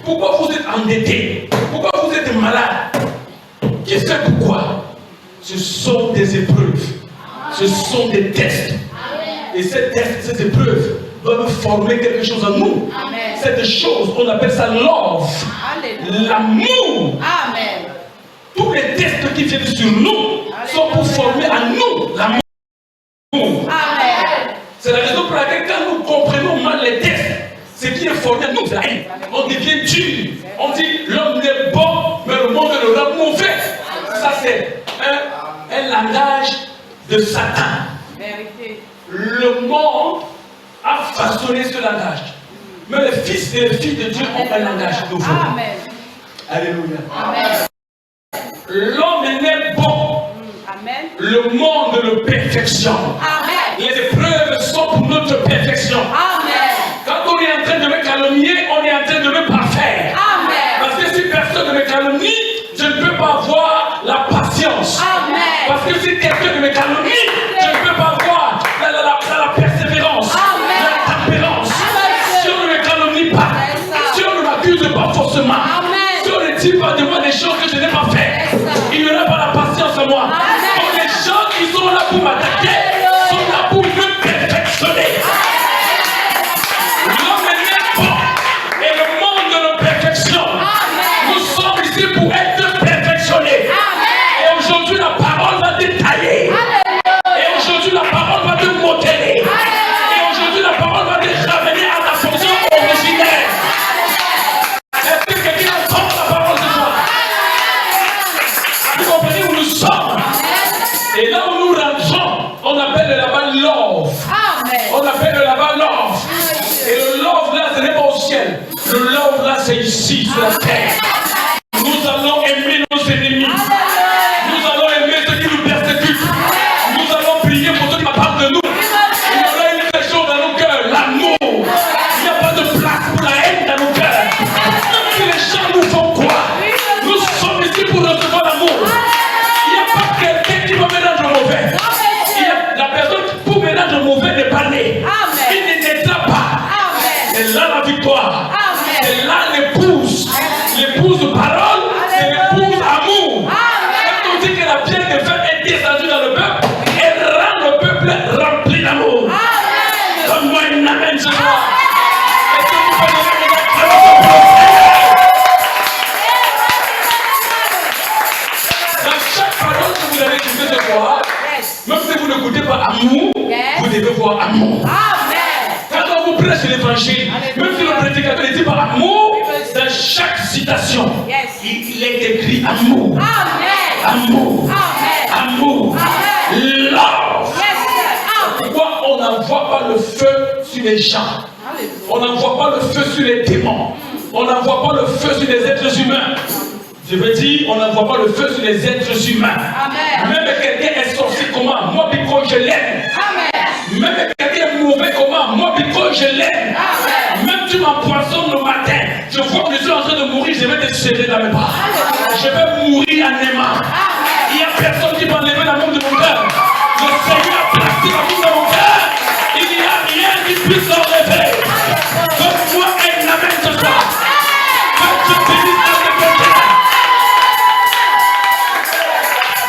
Pourquoi vous êtes endetté? Pourquoi vous êtes malade? Qui sait pourquoi? Ce sont des épreuves. Ce sont des tests. Et ces tests, ces épreuves doivent former quelque chose en nous. Amen. Cette chose, on appelle ça love. L'amour. Amen. Tous les tests qui viennent sur nous sont pour former en nous l'amour. Amen. C'est la raison pour laquelle quand nous comprenons mal les tests, ce qui est formé en nous, c'est la haine. On devient dur. On dit l'homme est bon, mais le monde le rend mauvais. Ça c'est un langage de Satan. Vérité. Le monde a façonné ce langage. Mais les fils et les filles de Dieu ont un langage nouveau. Amen. Alléluia. Amen. L'homme est né bon. Amen. Le monde le perfectionne. Amen. Les épreuves sont pour notre perfection. Amen. Quand on est en train de me calomnier, on est en train de me parfaire. Amen. Parce que si personne ne me calomnie, je ne peux pas avoir la patience. Amen. Parce que si quelqu'un me calomnie, je ne peux pas avoir la persévérance, Amen. la tempérance. Amen. Si on ne me calomnie pas, si on ne m'accuse pas forcément, Amen. si on ne dit pas de moi des choses que je n'ai pas faites, il n'y aura pas la patience en moi. Amen. Donc les gens qui sont là pour m'attaquer sont là pour me perfectionner. L'homme est né bon et le monde le perfectionne. Nous sommes ici pour être perfectionnés. Et aujourd'hui la parole va détailler. Et aujourd'hui la parole va te modeler. Et aujourd'hui la parole va te ramener à ta fonction originelle. Est-ce que quelqu'un entend la parole de toi? Vous comprenez où nous sommes? Et là où nous rentrons, on appelle là-bas love. On appelle là-bas love. Et le love là, ce n'est pas au ciel. Le love là, c'est ici, sur la terre. Nous allons aimer nos ennemis. Nous allons aimer ceux qui nous persécutent. Nous allons prier pour ceux qui parlent de nous. Il y aura une chose dans nos cœurs, l'amour. Il n'y a pas de place pour la haine dans nos cœurs. Même si les gens nous font quoi, nous sommes ici pour recevoir l'amour. Il n'y a pas quelqu'un qui va mélanger au mauvais. Il y a la personne pour mélanger au mauvais n'est pas née. Il ne naîtra pas. C'est là la victoire. C'est là l'épouse. L'épouse parole, c'est l'épouse amour. Quand on dit que la pierre de fer est descendue dans le peuple, elle rend le peuple rempli d'amour. Donne-moi une amen ce soir. Est-ce que vous pouvez donner une acclamation pour le Seigneur? Dans chaque parole que vous avez écoutée ce soir, même si vous n'écoutez pas amour, vous devez voir amour. Quand on vous prêche l'évangile, même si le prédicateur ne dit pas amour, dans chaque citation, il est écrit amour. Amour. Amour. Love. Pourquoi on n'envoie pas le feu sur les gens? On n'envoie pas le feu sur les démons. On n'envoie pas le feu sur les êtres humains. Je veux dire, on n'envoie pas le feu sur les êtres humains. Même quelqu'un est sorcier comment? Moi, Biko, je l'aime. Même quelqu'un est mauvais comment? Moi, Biko, je l'aime. Même tu m'empoisonnes le matin, je vois que je suis en train de mourir, je vais te serrer dans mes bras. Je vais mourir en aimant. Il n'y a personne qui va enlever l'amour de mon cœur. Le Seigneur a placé l'amour dans mon cœur. Il n'y a rien qui puisse l'enlever. Donne-moi un amen ce soir. Que Dieu bénisse notre côté.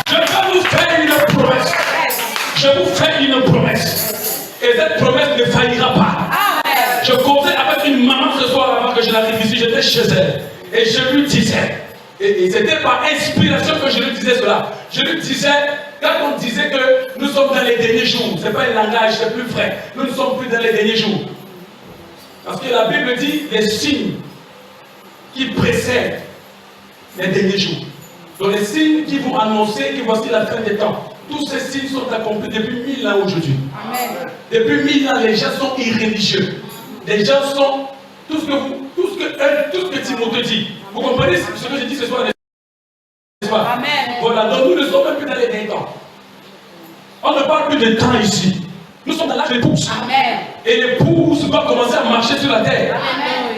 Je vais vous faire une promesse. Je vous fais une promesse. Et cette promesse ne faillira pas. Je causais avec une maman ce soir avant que je l'arrive ici. J'étais chez elle. Et je lui disais. Et c'était par inspiration que je lui disais cela. Je lui disais, quand on disait que nous sommes dans les derniers jours, ce n'est pas un langage, c'est plus vrai. Nous ne sommes plus dans les derniers jours. Parce que la Bible dit les signes qui précèdent les derniers jours. Donc les signes qui vont annoncer que voici la fin des temps. Tous ces signes sont accomplis depuis 1000 ans aujourd'hui. Depuis 1000 ans, les gens sont irréligieux. Les gens sont tout ce que Timothée dit. Vous comprenez ce que je dis ce soir? Amen. Voilà, donc nous ne sommes même plus dans les derniers temps. On ne parle plus de temps ici. Nous sommes dans l'âge de l'épouse. Et l'épouse va commencer à marcher sur la terre.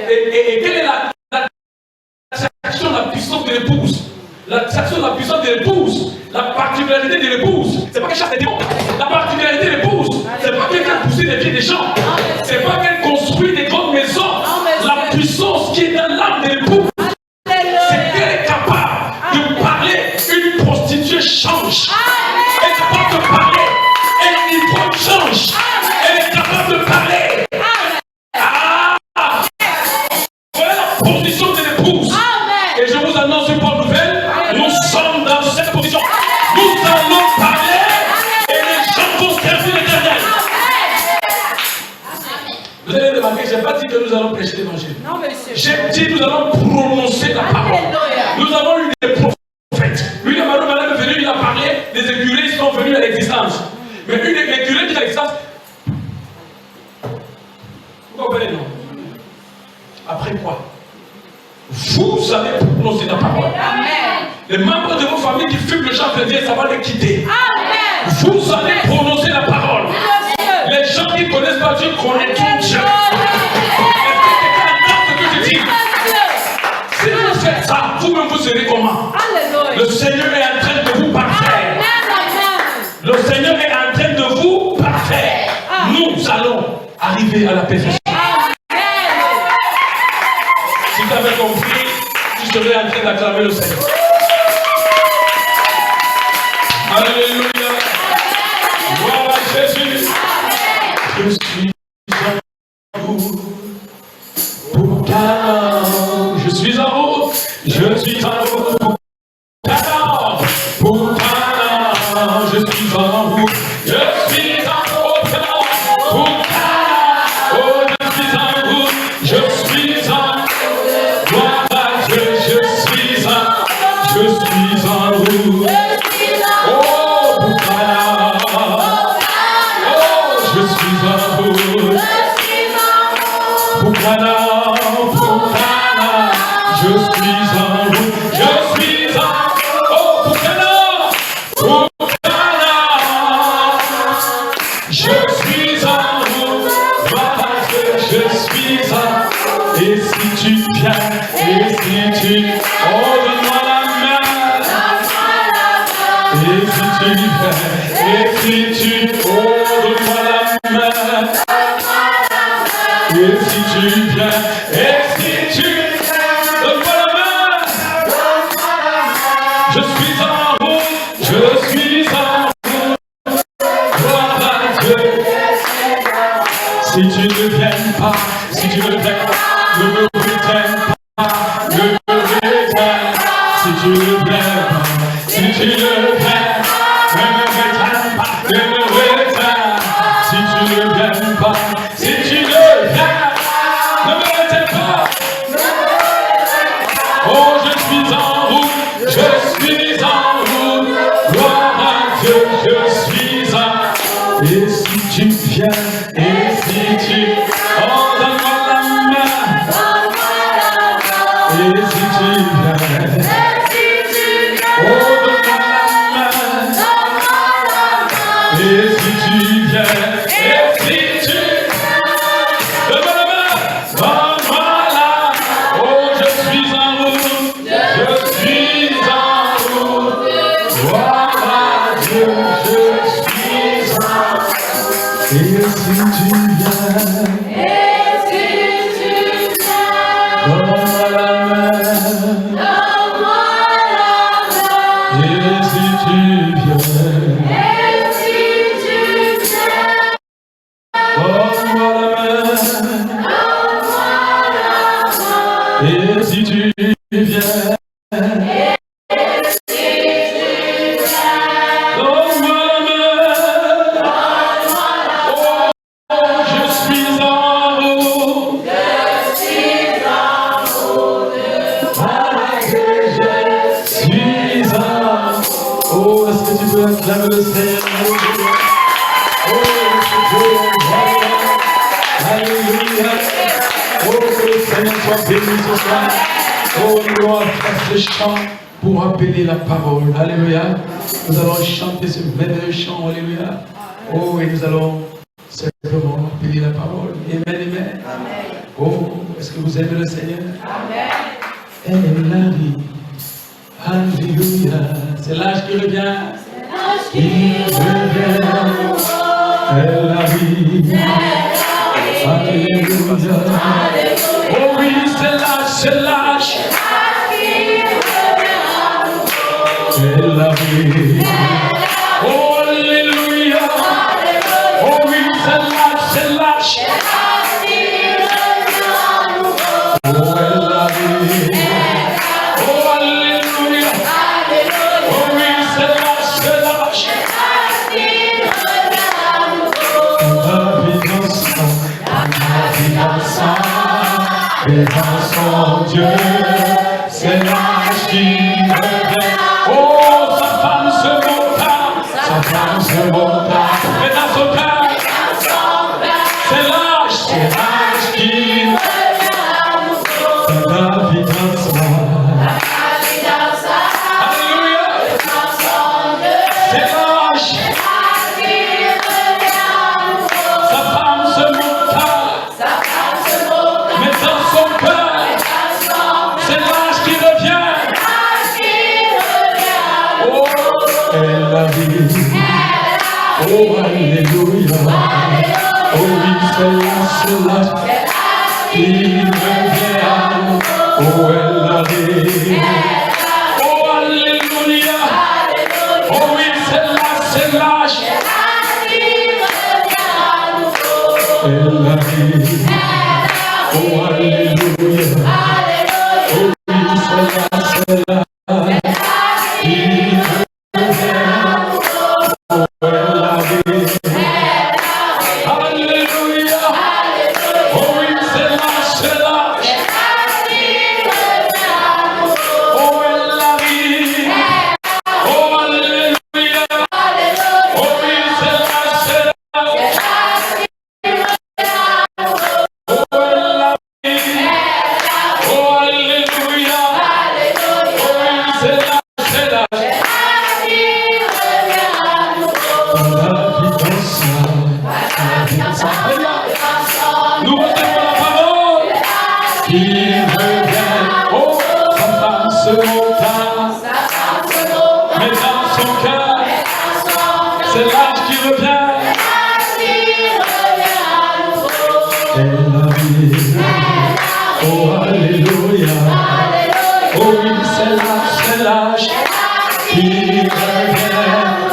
Et quelle est l'attraction, la puissance de l'épouse? L'attraction, la puissance de l'épouse, la particularité de l'épouse, c'est pas qu'elle chasse les démons. La particularité de l'épouse, c'est pas qu'elle a poussé les pieds des gens. C'est pas qu'elle construit des grandes maisons. La puissance qui est dans l'âme de l'épouse, position de l'épouse. Et je vous annonce une bonne nouvelle. Nous sommes dans cette position. Nous allons parler et les gens vont servir l'Éternel. Vous allez remarquer, je n'ai pas dit que nous allons prêcher l'évangile. Non, monsieur. J'ai dit nous allons prononcer la parole. Nous avons eu des prophètes. Lui, Marie Madame est venu, il a parlé, les écureuils sont venus à l'existence. Mais une écureuil qui est à l'existence. Vous comprenez, non? Après quoi? Vous allez prononcer la parole. Amen. Les membres de vos familles qui fument le champ chrétien, ça va les quitter. Amen. Vous allez prononcer la parole. Amen. Les gens qui ne connaissent pas Dieu connaissent tout Dieu. Si vous faites ça, vous-même vous serez comment? Alléluia. Le Seigneur est en train de vous parfaire. Le Seigneur est en train de vous parfaire. Nous allons arriver à la perfection. Si tu avais compris, tu serais en train d'acclamer le Seigneur. Alléluia. Voilà Jésus. Je suis en vous. Je suis en vous. Je suis en vous. Je suis en vous. Je suis en vous. Je suis en vous. Oh, Bukana. Oh, je suis en vous. Bukana, Bukana. Je suis en vous. Je suis en vous. Oh, Bukana. Bukana. Je suis en vous. Je suis en vous. Et si tu viens, et si tu... Oh, donne-moi la main. Et si tu viens, et si tu... Oh, donne-moi la main. Et si tu viens, et si tu... Donne-moi la main. Je suis en vous, je suis en vous. Gloire à Dieu. Si tu ne viens pas, si tu ne viens pas, ne me retiens pas, ne me retiens. Si tu ne viens pas, si tu ne viens pas, ne me retiens pas, ne me retiens. Si tu ne viens pas, si tu ne viens, ne me retiens pas. Oh, je suis en vous, je suis en vous. Gloire à Dieu, je suis en vous. Et si tu viens, et si tu... Oh, donne-moi la main. Et si tu viens, oh, donne-moi la main. Et si tu viens, et si tu... Donne-moi la main. Donne-moi la... Oh, je suis en vous. Je suis en vous. Voilà Dieu, je suis en vous. Et si tu viens, donne-moi la main. Et si tu viens, donne-moi la main. Et si tu viens, donne-moi la main. Oh, je suis en vous. Oh, est-ce que tu peux acclamer le Seigneur? Oh, alléluia. Oh, que le Seigneur soit béni ce soir. Oh, nous allons faire ce chant pour appeler la parole. Alléluia. Nous allons chanter ce merveilleux chant. Alléluia. Oh, et nous allons simplement appeler la parole. Amen, amen. Oh, est-ce que vous aimez le Seigneur? Amen. Elle arrive. Alléluia. C'est l'âge qui revient. Elle arrive. Alléluia. Oh oui, c'est l'âge, c'est l'âge. Elle arrive. Oh alléluia. Oh oui, c'est l'âge, c'est l'âge. Oh elle arrive. Dieu, c'est l'âge qui revient. Oh, sa femme se monta. Sa femme se monta. Mais dans son cœur, c'est l'âge qui revient. La vie dans soi. Alléluia. C'est l'âge. Sa femme se monta. Mais dans son cœur, c'est l'âge qui revient. Oh, elle a dit. Oh, alléluia. Oh, oui, c'est l'âge qui revient. Oh, elle a dit. Oh, alléluia. Oh, oui, c'est l'âge. Elle a dit. Oh, alléluia. Oh, oui, c'est l'âge qui revient. Oh, elle a dit. Alléluia. Oh, oui, c'est l'âge. Oh, elle a dit. Oh, alléluia. Oh, oui, c'est l'âge. Nous recevons la parole qui revient. Oh, sa femme se monta, mais dans son cœur, c'est l'âge qui revient. Et la vie, oh alléluia, oh oui, c'est l'âge qui revient.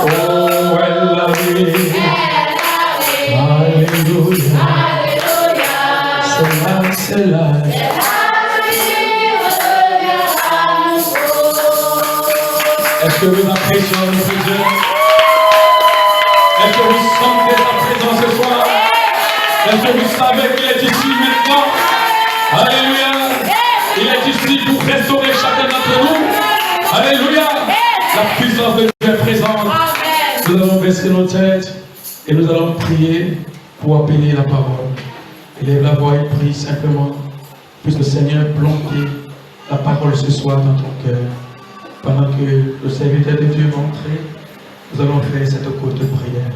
Oh, elle la vie, alléluia. C'est l'âge. Est-ce que vous appréciez notre Dieu? Est-ce que vous sentez sa présence ce soir? Est-ce que vous savez qu'il est ici maintenant? Alléluia. Il est ici pour restaurer chacun d'entre nous. Alléluia. La puissance de Dieu est présente. Nous allons baisser nos têtes et nous allons prier pour appeler la parole. Élève la voix et prie simplement. Puisse le Seigneur planter la parole ce soir dans ton cœur. Pendant que le serviteur de Dieu va entrer, nous allons faire cette courte prière.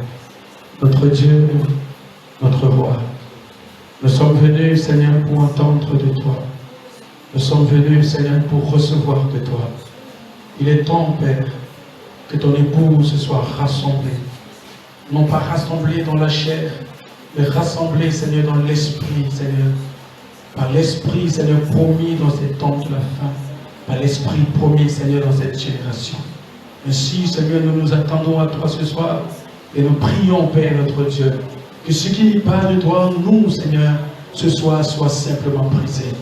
Notre Dieu, notre roi, nous sommes venus, Seigneur, pour entendre de toi. Nous sommes venus, Seigneur, pour recevoir de toi. Il est temps, Père, que ton épouse soit rassemblée. Non pas rassemblée dans la chair, mais rassemblée, Seigneur, dans l'esprit, Seigneur. Par l'esprit, Seigneur, promis dans ces temps de la fin. Par l'esprit promis, Seigneur, dans cette génération. Ainsi, Seigneur, nous nous attendons à toi ce soir et nous prions, Père, notre Dieu, que ce qui n'est pas de toi, nous, Seigneur, ce soir, soit simplement brisé.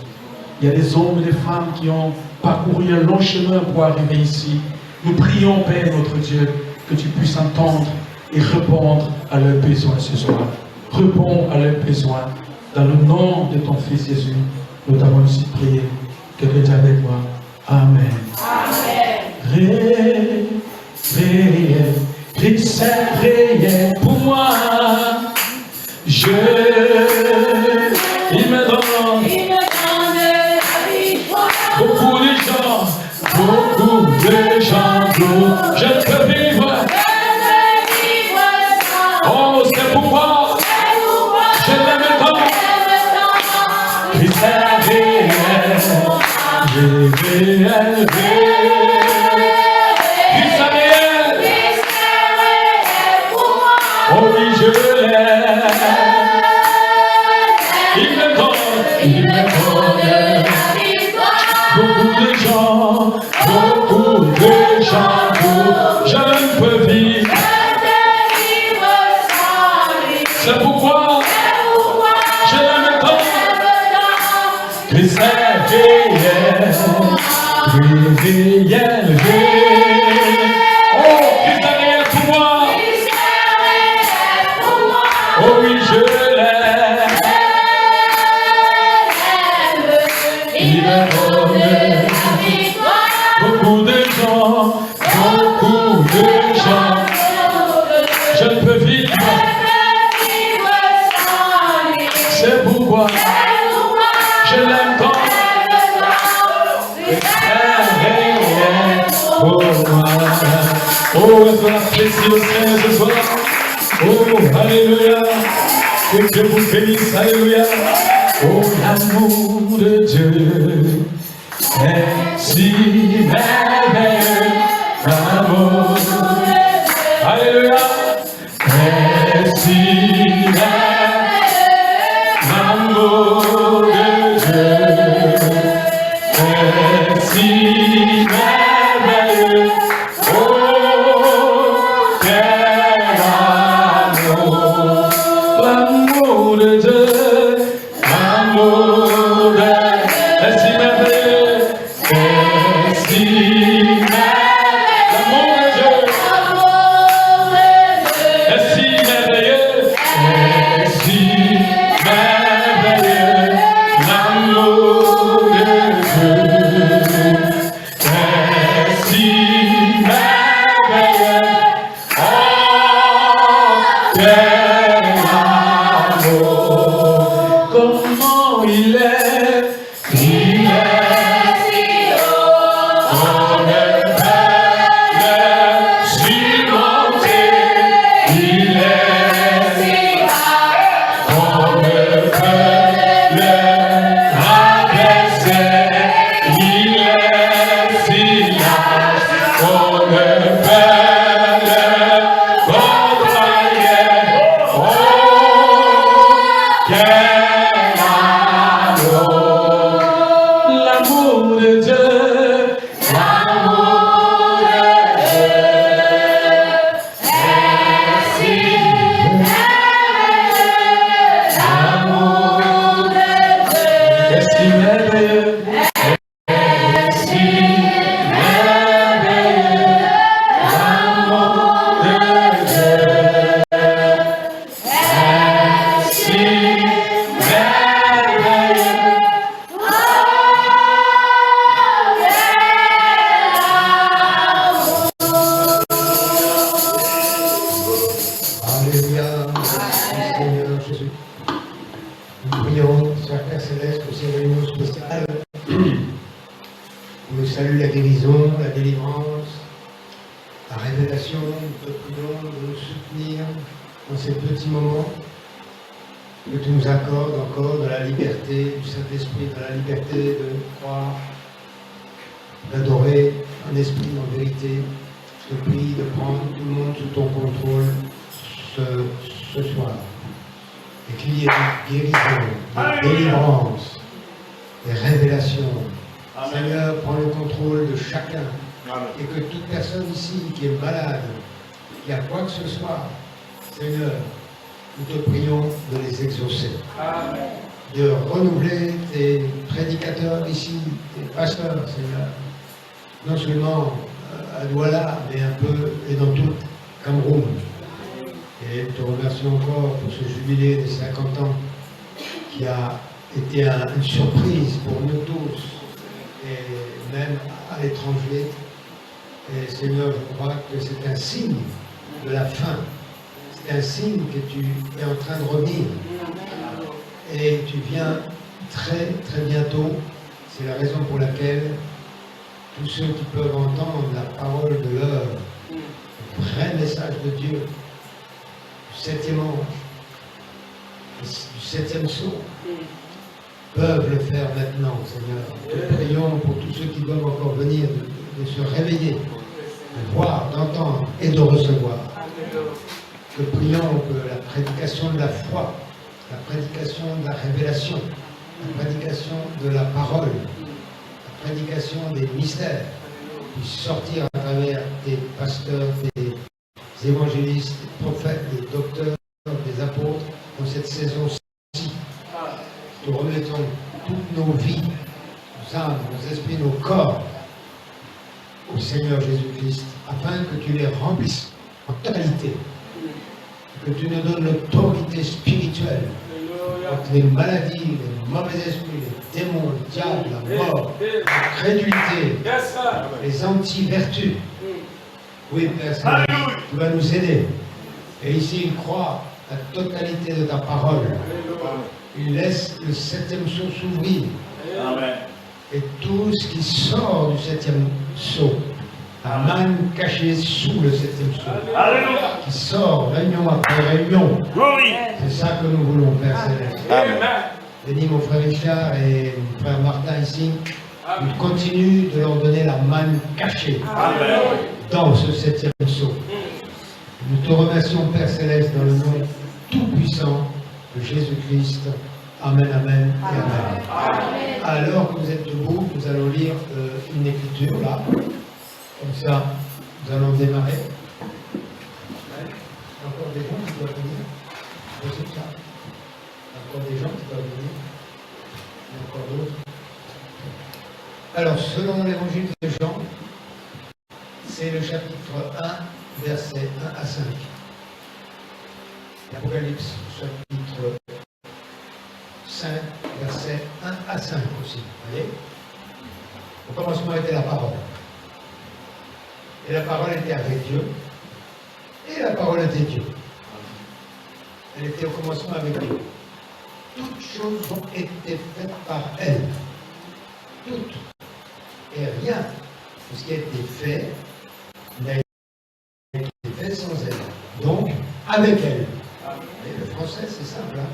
Il y a des hommes et des femmes qui ont parcouru un long chemin pour arriver ici. Nous prions, Père, notre Dieu, que tu puisses entendre et répondre à leurs besoins ce soir. Réponds à leurs besoins. Dans le nom de ton Fils Jésus, nous t'avons ainsi prié. Quelqu'un est avec moi. Amen. Amen. Christ est réel pour moi. Il me donne beaucoup de gens, je peux vivre. Oh, c'est pourquoi je l'aime tant. Christ est réel, Christ est réel. Oh oui, je l'aime. Il me donne beaucoup de gens, je ne peux vivre. C'est pourquoi je l'aime tant. Christ est réel. Oh, Christ est réel pour moi. Oh oui, je l'aime. Il me donne Beaucoup de gens, je ne peux vivre. C'est pourquoi je l'aime tant. Pour moi. Oh, est-ce qu'on apprécie le Seigneur ce soir? Oh, alléluia. Que Dieu vous bénisse, alléluia. Oh, l'amour de Dieu est si merveilleux. L'amour, alléluia, est si merveilleux. L'amour de Dieu est si merveilleux. Oh, quel amour, l'amour de Dieu. L'amour de Dieu est si merveilleux, est si merveilleux. L'amour de Dieu est si merveilleux, est si merveilleux. L'amour de Dieu est si merveilleux. Oh, quel amour! Comment il est si haut, on ne peut le surmonter. Il est si bas, on ne peut le rabaisser. Il est si large, on ne peut le contrarier. Oh, quel l'amour de Dieu, l'amour de Dieu est si merveilleux. L'amour de Dieu est si merveilleux, est si merveilleux. L'amour de Dieu est si merveilleux. Alléluia, Seigneur Jésus. Nous prions, cher Père Céleste, pour ces réunions spéciales. Nous saluons la guérison, la délivrance, la révélation. Nous te prions de nous soutenir dans ces petits moments. Que tu nous accordes encore de la liberté du Saint-Esprit, de la liberté de croire, d'adorer en esprit, en vérité. Je te prie de prendre tout le monde sous ton contrôle ce soir. Et qu'il y ait des guérisons, des délivrances, des révélations. Seigneur, prends le contrôle de chacun. Et que toute personne ici qui est malade, qui a quoi que ce soit, Seigneur, nous te prions de les exaucer. Amen. De renouveler tes prédicateurs ici, tes pasteurs, Seigneur. Non seulement à Douala, mais un peu et dans tout Cameroun. Et te remercions encore pour ce jubilé des 50 ans qui a été une surprise pour nous tous, et même à l'étranger. Et Seigneur, je crois que c'est un signe de la fin. C'est un signe que tu es en train de revenir. Et tu viens très très bientôt. C'est la raison pour laquelle tous ceux qui peuvent entendre la parole de l'heure, le vrai message de Dieu, du 7e ange, du 7e sceau, peuvent le faire maintenant, Seigneur. Nous te prions pour tous ceux qui doivent encore venir de se réveiller, de voir, d'entendre et de recevoir. Nous te prions que la prédication de la foi, la prédication de la révélation, la prédication de la parole, la prédication des mystères puisse sortir à travers tes pasteurs, tes évangélistes, tes prophètes, des docteurs, des apôtres dans cette saison-ci. Nous remettons toutes nos vies, nos âmes, nos esprits, nos corps au Seigneur Jésus-Christ, afin que tu les remplisses en totalité, que tu nous donnes l'autorité spirituelle contre les maladies, les mauvais esprits, les démons, le diable, la mort, la crédulité, les anti-vertus. Oui, Père Saint-Esprit, tu vas nous aider. Et ici, il croit la totalité de ta parole. Il laisse le septième sceau s'ouvrir. Et tout ce qui sort du septième sceau, la manne cachée sous le septième sceau, qui sort réunion après réunion. C'est ça que nous voulons, Père Céleste. Bénis mon frère Richard et mon frère Martin ici. Il continue de leur donner la manne cachée dans ce septième sceau. Nous te remercions, Père Céleste, dans le nom tout-puissant de Jésus-Christ. Amen, amen et amen. Alors que vous êtes debout, nous allons lire une écriture là. Comme ça, nous allons démarrer. Encore des gens qui doivent venir. C'est ça. Encore des gens qui doivent venir. Et encore d'autres. Alors, selon l'évangile de Jean, c'est le chapitre 1, versets 1 à 5. L'Apocalypse, chapitre 5, versets 1 à 5 aussi. Vous voyez? Au commencement était la parole. Et la parole était avec Dieu. Et la parole était Dieu. Elle était au commencement avec Dieu. Toutes choses ont été faites par elle. Toutes. Et rien de ce qui a été fait n'a été fait sans elle. Donc, avec elle. Et le français, c'est simple. Hein?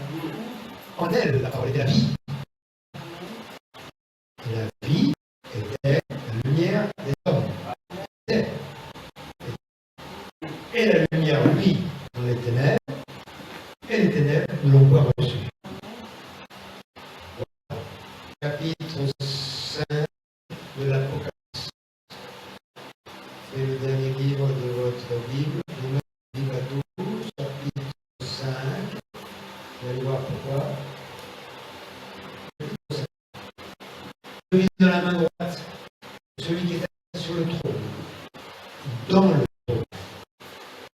En elle, la parole était la vie. Et la vie était la lumière des hommes. Et la lumière, lui, dans les ténèbres, et les ténèbres ne l'ont pas reçu. Voilà. Chapitre 5 de l'Apocalypse. C'est le dernier livre de votre Bible. Demain, Bible à tous, chapitre 5. Vous allez voir pourquoi. Celui de la main droite, celui qui est sur le trône, dans le trône.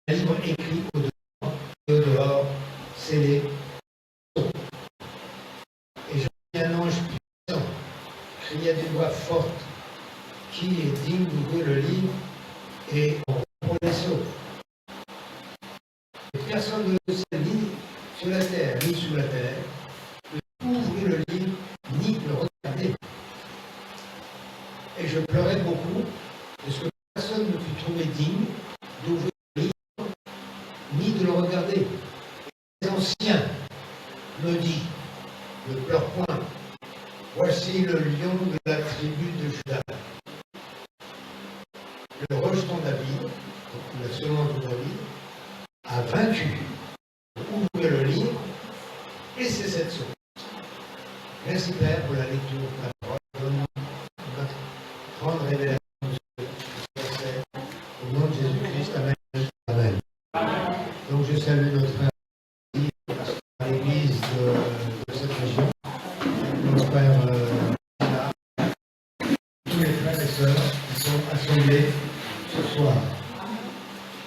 Un livre écrit au-dedans et au-dehors, scellé. Et je vis un ange puissant, criait d'une voix forte, qui est digne d'ouvrir le livre et en rompre les sceaux. Et personne ne sait ni sur la terre, ni sous la terre, de ouvrir le livre, ni de le regarder. Et je pleurais beaucoup, parce que personne ne fut trouvé digne d'ouvrir le livre, ni de le regarder. Les anciens me dit, ne pleure point, voici le lion de la tribu de Juda. Le rejeton David, donc la semence de David, a vaincu. Ouvrez le livre, et c'est cette chose. Merci Père pour la lecture de ta parole. Donne-nous notre grande révélation de ce verset. Au nom de Jésus-Christ, amen. Amen. Donc je salue notre frère à l'église de cette région, notre frère tous les frères et sœurs qui sont assemblés ce soir.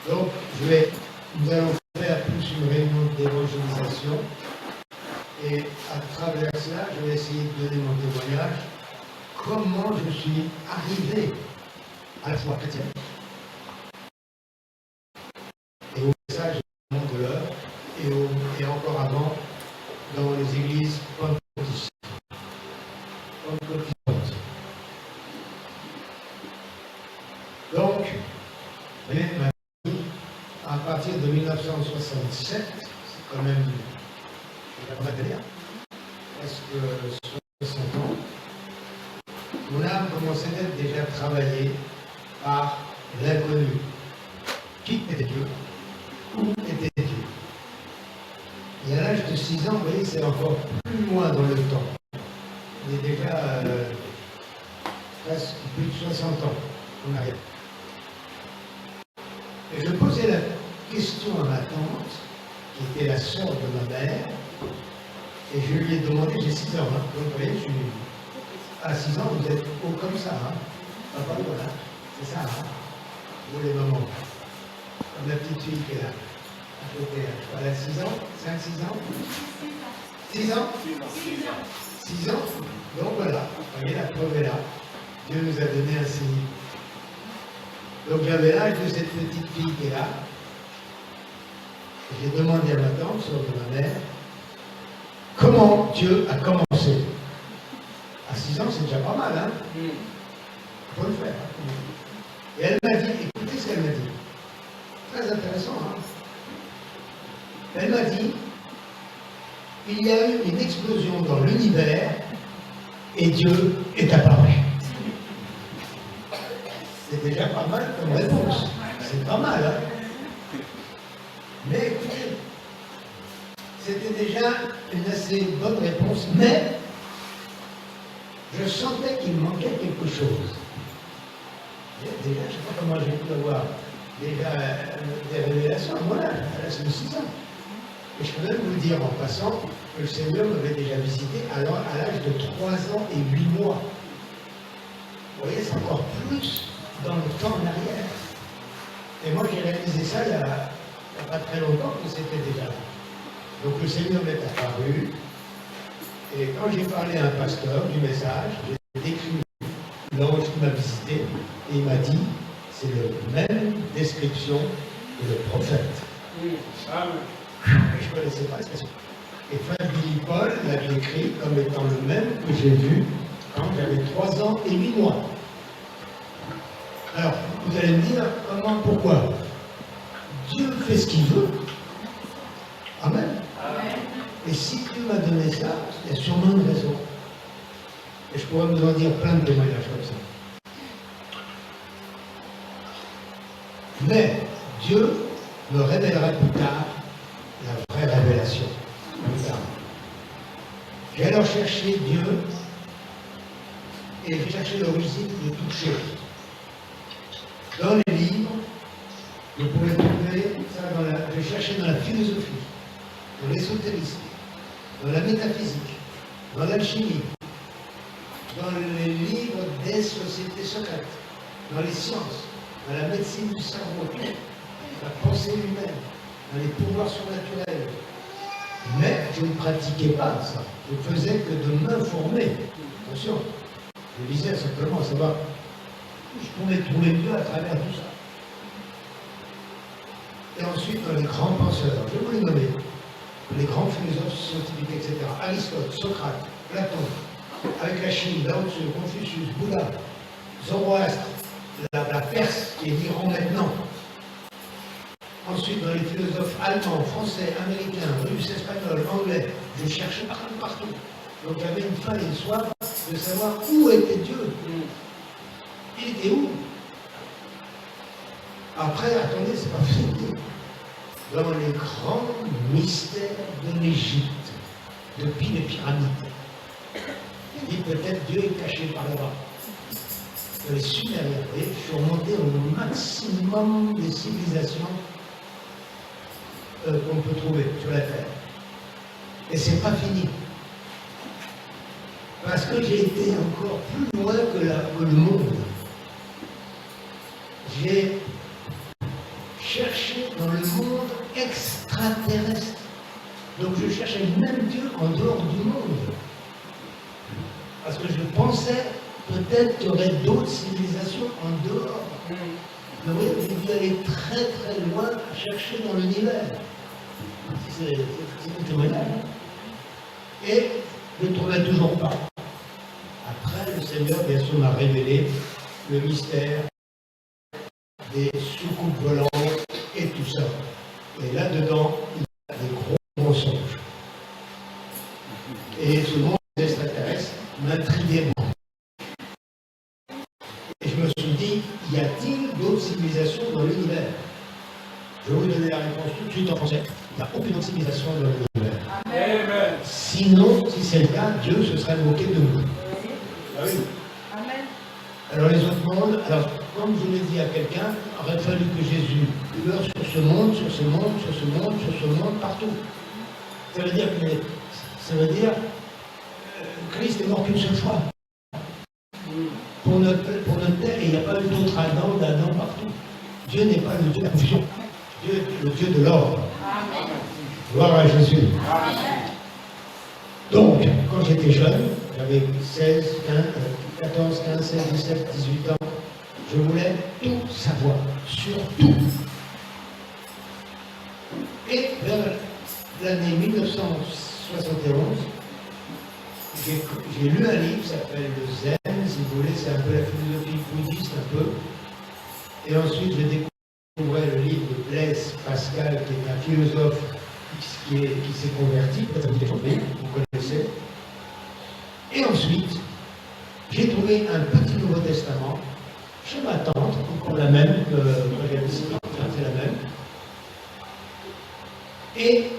Donc nous allons faire plus une réunion d'évangélisation. Et à travers cela, je vais essayer de donner mon témoignage. Comment je suis arrivé à la foi chrétienne. Et au message du monde de l'heure, et encore avant, dans les églises pentecôtistes. Donc, ma vie, à partir de 1967, c'est quand même. Presque 60 ans, mon âme commençait à être déjà travaillée par l'inconnu. Qui était Dieu? Où était Dieu? Et à l'âge de 6 ans, vous voyez, c'est encore plus loin dans le temps. On est déjà presque plus de 60 ans en arrière. Et je posais la question à ma tante, qui était la sœur de ma mère, et je lui ai demandé, j'ai 6 ans, hein, donc vous voyez, je suis à 6 ans, vous êtes haut comme ça, hein, papa, voilà, c'est ça, hein, vous les mamans, comme la petite fille qui est là, à côté, elle a 6 ans, 5-6 ans 6 ans 6 ans 6 ans. Donc voilà, vous voyez, la preuve est là. Dieu nous a donné un signe. Donc j'avais l'âge de cette petite fille qui est là. J'ai demandé à ma tante, sœur de ma mère, comment Dieu a commencé. À 6 ans, c'est déjà pas mal, hein? Il faut le faire. Et elle m'a dit, écoutez ce qu'elle m'a dit. Très intéressant, hein? Elle m'a dit, il y a eu une explosion dans l'univers et Dieu est apparu. C'est déjà pas mal comme réponse. C'est pas mal, hein? Mais écoutez, c'était déjà une assez bonne réponse, mais je sentais qu'il manquait quelque chose. Déjà, je ne sais pas comment j'ai pu avoir déjà des révélations à mon âge, à l'âge de 6 ans. Et je peux même vous dire en passant que le Seigneur m'avait déjà visité à l'âge de 3 ans et 8 mois. Vous voyez, c'est encore plus dans le temps en arrière. Et moi, j'ai réalisé ça il n'y a pas très longtemps que c'était déjà là. Donc le Seigneur m'est apparu. Et quand j'ai parlé à un pasteur du message, j'ai décrit l'ange qui m'a visité et il m'a dit, c'est la même description que le prophète. Et je ne connaissais pas l'expression. Et Frère Billy Paul l'a décrit comme étant le même que j'ai vu quand j'avais 3 ans et 8 mois. Alors, vous allez me dire, comment, pourquoi? Dieu fait ce qu'il veut. Amen. Et si Dieu m'a donné ça, il y a sûrement une raison. Et je pourrais vous en dire plein de témoignages comme ça. Mais Dieu me révélera plus tard la vraie révélation. Plus tard. J'ai alors cherché Dieu et j'ai cherché l'origine de toute chose. Dans les livres, vous pouvez trouver ça j'ai cherché dans la philosophie, dans l'ésotérisme, dans la métaphysique, dans l'alchimie, dans les livres des sociétés secrètes, dans les sciences, dans la médecine du cerveau, la pensée humaine, dans les pouvoirs surnaturels. Mais je ne pratiquais pas ça. Je ne faisais que de m'informer. Attention, je lisais simplement savoir. Je pouvais trouver Dieu à travers tout ça. Et ensuite, dans les grands penseurs, je vais vous les nommer, les grands philosophes scientifiques, etc. Aristote, Socrate, Platon, avec la Chine, Lao Tzu, Confucius, Bouddha, Zoroastre, la Perse qui est l'Iran maintenant. Ensuite, dans les philosophes allemands, français, américains, russes, espagnols, anglais, je cherchais partout. Donc j'avais une faim et une soif de savoir où était Dieu. Il était où? Après, attendez, c'est pas fini. Dans les grands mystères de l'Égypte, depuis les pyramides. Il dit peut-être Dieu est caché par là-bas. Dans les Sumériens, vous voyez, je suis remonté au maximum des civilisations qu'on peut trouver sur la Terre. Et c'est pas fini. Parce que j'ai été encore plus loin que le monde. J'ai cherché dans le monde extraterrestre. Donc je cherchais même Dieu en dehors du monde. Parce que je pensais peut-être qu'il y aurait d'autres civilisations en dehors. Vous voyez, j'ai dû aller très très loin à chercher dans l'univers. C'est un témoignage. Et je ne trouvais toujours pas. Après, le Seigneur, bien sûr, m'a révélé le mystère des soucoupes volantes et tout ça. Et là-dedans, il y a des gros mensonges. Et ce monde extraterrestre m'intriguait beaucoup. Et je me suis dit, y a-t-il d'autres civilisations dans l'univers? Je vais vous donner la réponse tout de suite en français. Il n'y a aucune autre civilisation dans l'univers. Amen. Sinon, si c'est le cas, Dieu se serait moqué de nous. Ah oui. Amen. Alors les autres mondes, alors comme je l'ai dit à quelqu'un, il aurait fallu que Jésus meure sur ce monde, sur ce monde, sur ce monde, sur ce monde, partout. Ça veut dire Christ est mort qu'une seule fois. Pour notre terre, et il n'y a pas eu d'autres Adam, d'Adam partout. Dieu n'est pas le Dieu de la confusion. Dieu est le Dieu de l'ordre. Gloire à Jésus. Amen. Donc, quand j'étais jeune, j'avais 14, 15, 16, 17, 18 ans. Je voulais tout savoir, sur tout. Et vers l'année 1971, j'ai lu un livre qui s'appelle Le Zen, si vous voulez, c'est un peu la philosophie bouddhiste, un peu. Et ensuite, je découvrais le livre de Blaise Pascal, qui est un philosophe qui s'est converti, peut-être ça vous dit quelque chose, vous connaissez. Et ensuite, j'ai trouvé un petit Nouveau Testament chez ma tante, encore la même, c'est la même. Et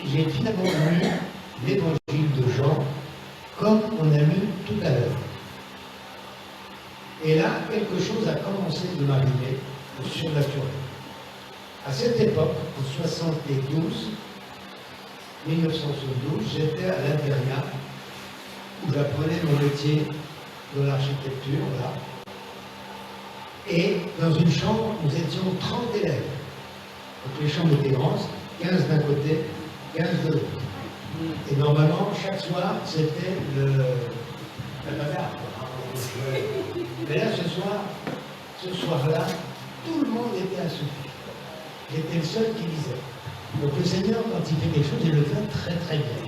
j'ai finalement lu l'évangile de Jean comme on a lu tout à l'heure. Et là, quelque chose a commencé de m'arriver au surnaturel. À cette époque, en 1972, j'étais à l'internat où j'apprenais mon métier de l'architecture, là. Et dans une chambre, nous étions 30 élèves. Donc les chambres étaient grandes, 15 d'un côté, 15 de l'autre. Et normalement, chaque soir, c'était la bagarre. Mais là, ce soir-là, tout le monde était assoupi. J'étais le seul qui lisait. Donc le Seigneur, quand il fait quelque chose, il le fait très très bien.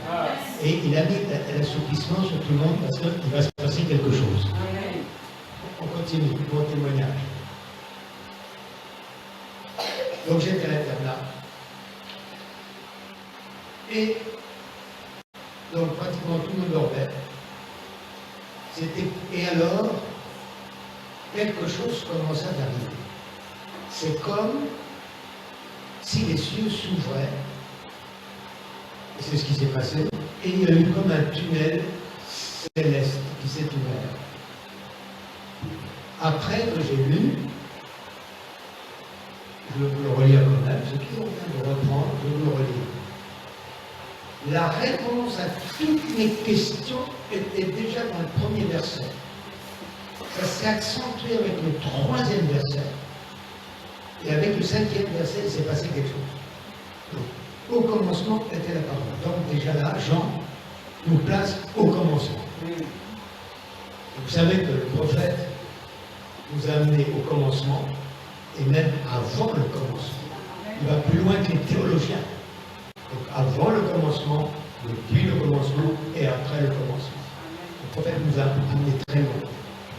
Et il a mis l'assoupissement sur tout le monde parce qu'il va se passer quelque chose. On continue, mon témoignage. Donc j'étais à l'internat. Et donc pratiquement tout le monde dormait. Et alors, quelque chose commença d'arriver. C'est comme si les cieux s'ouvraient, et c'est ce qui s'est passé, et il y a eu comme un tunnel céleste qui s'est ouvert. Après que j'ai lu, je vais vous le relire quand même, ceux qui ont bien de reprendre, je vais vous le relire. La réponse à toutes mes questions était déjà dans le premier verset. Ça s'est accentué avec le troisième verset. Et avec le cinquième verset, il s'est passé quelque chose. Donc, au commencement était la parole. Donc déjà là, Jean nous place au commencement. Vous savez que le prophète nous a amenés au commencement, et même avant le commencement. Il va plus loin que les théologiens. Donc avant le commencement, depuis le commencement et après le commencement. Le prophète nous a amenés très loin.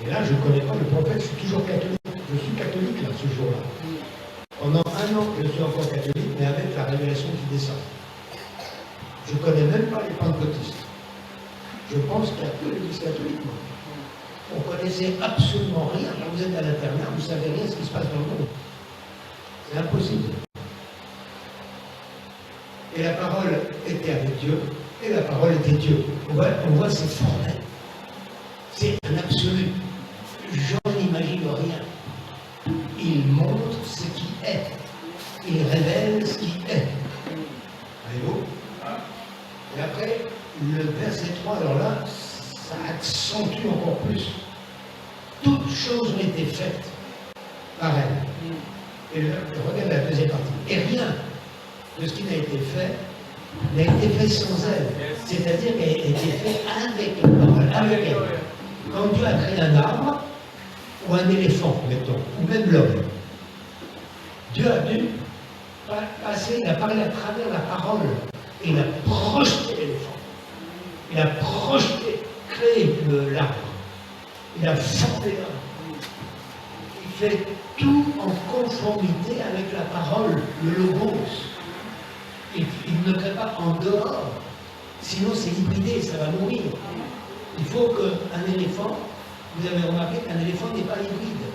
Et là, je ne connais pas le prophète, je suis toujours catholique. Je suis catholique là, ce jour-là. Pendant un an, je suis encore catholique, mais avec la révélation qui descend. Je ne connais même pas les pentecôtistes. Je pense qu'il n'y a que l'Église catholique, moi. On ne connaissait absolument rien. Quand vous êtes à l'internat, vous ne savez rien de ce qui se passe dans le monde. C'est impossible. Et la parole était avec Dieu, et la parole était Dieu. On voit c'est formel. C'est un absolu. Jean n'imagine rien. Il montre ce qui est. Il révèle ce qui est. Allez-vous? Et après, le verset 3, alors là, ça accentue encore plus. Toutes choses ont été faites par elle. Et regarde la deuxième partie. Et rien de ce qui n'a été fait n'a été fait sans elle. C'est-à-dire qu'elle a été faite avec la parole, avec elle. Quand Dieu a créé un arbre, ou un éléphant, mettons, ou même l'homme, Dieu a dû passer, il a parlé à travers la parole, et il a projeté l'éléphant. Il a projeté, créé l'arbre. Il a formé l'arbre. Il fait tout en conformité avec la parole, le logos. Il ne crée pas en dehors, sinon c'est hybridé, ça va mourir. Il faut qu'un éléphant, vous avez remarqué qu'un éléphant n'est pas hybride.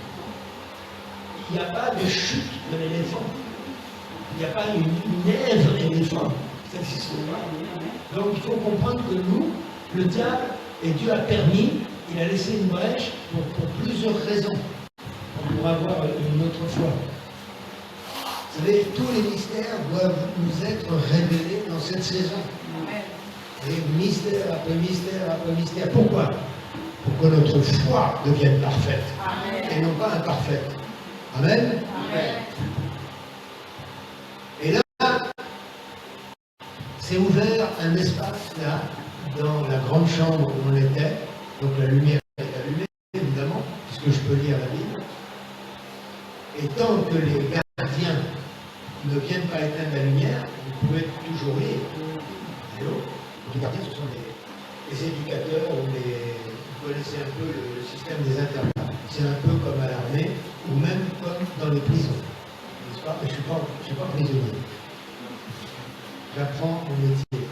Il n'y a pas de chute de l'éléphant. Il n'y a pas une èvre éléphant. Ça n'existe pas. Donc il faut comprendre que nous, le diable, et Dieu a permis, il a laissé une brèche pour plusieurs raisons. On pourra voir une autre fois. Vous savez, tous les mystères doivent nous être révélés dans cette saison. Et mystère après mystère après mystère. Pourquoi? Pour que notre foi devienne parfaite. Amen. Et non pas imparfaite. Amen. Amen. Et là, c'est ouvert un espace là, dans la grande chambre où on était, donc la lumière est allumée, évidemment, puisque je peux lire la Bible. Et tant que les gardiens ne viennent pas éteindre la lumière, vous pouvez toujours lire. Les gardiens, ce sont les éducateurs ou vous connaissez un peu le système des internats. C'est un peu comme à l'armée, ou même comme dans les prisons. N'est-ce pas? Mais je ne suis pas prisonnier. J'apprends mon métier.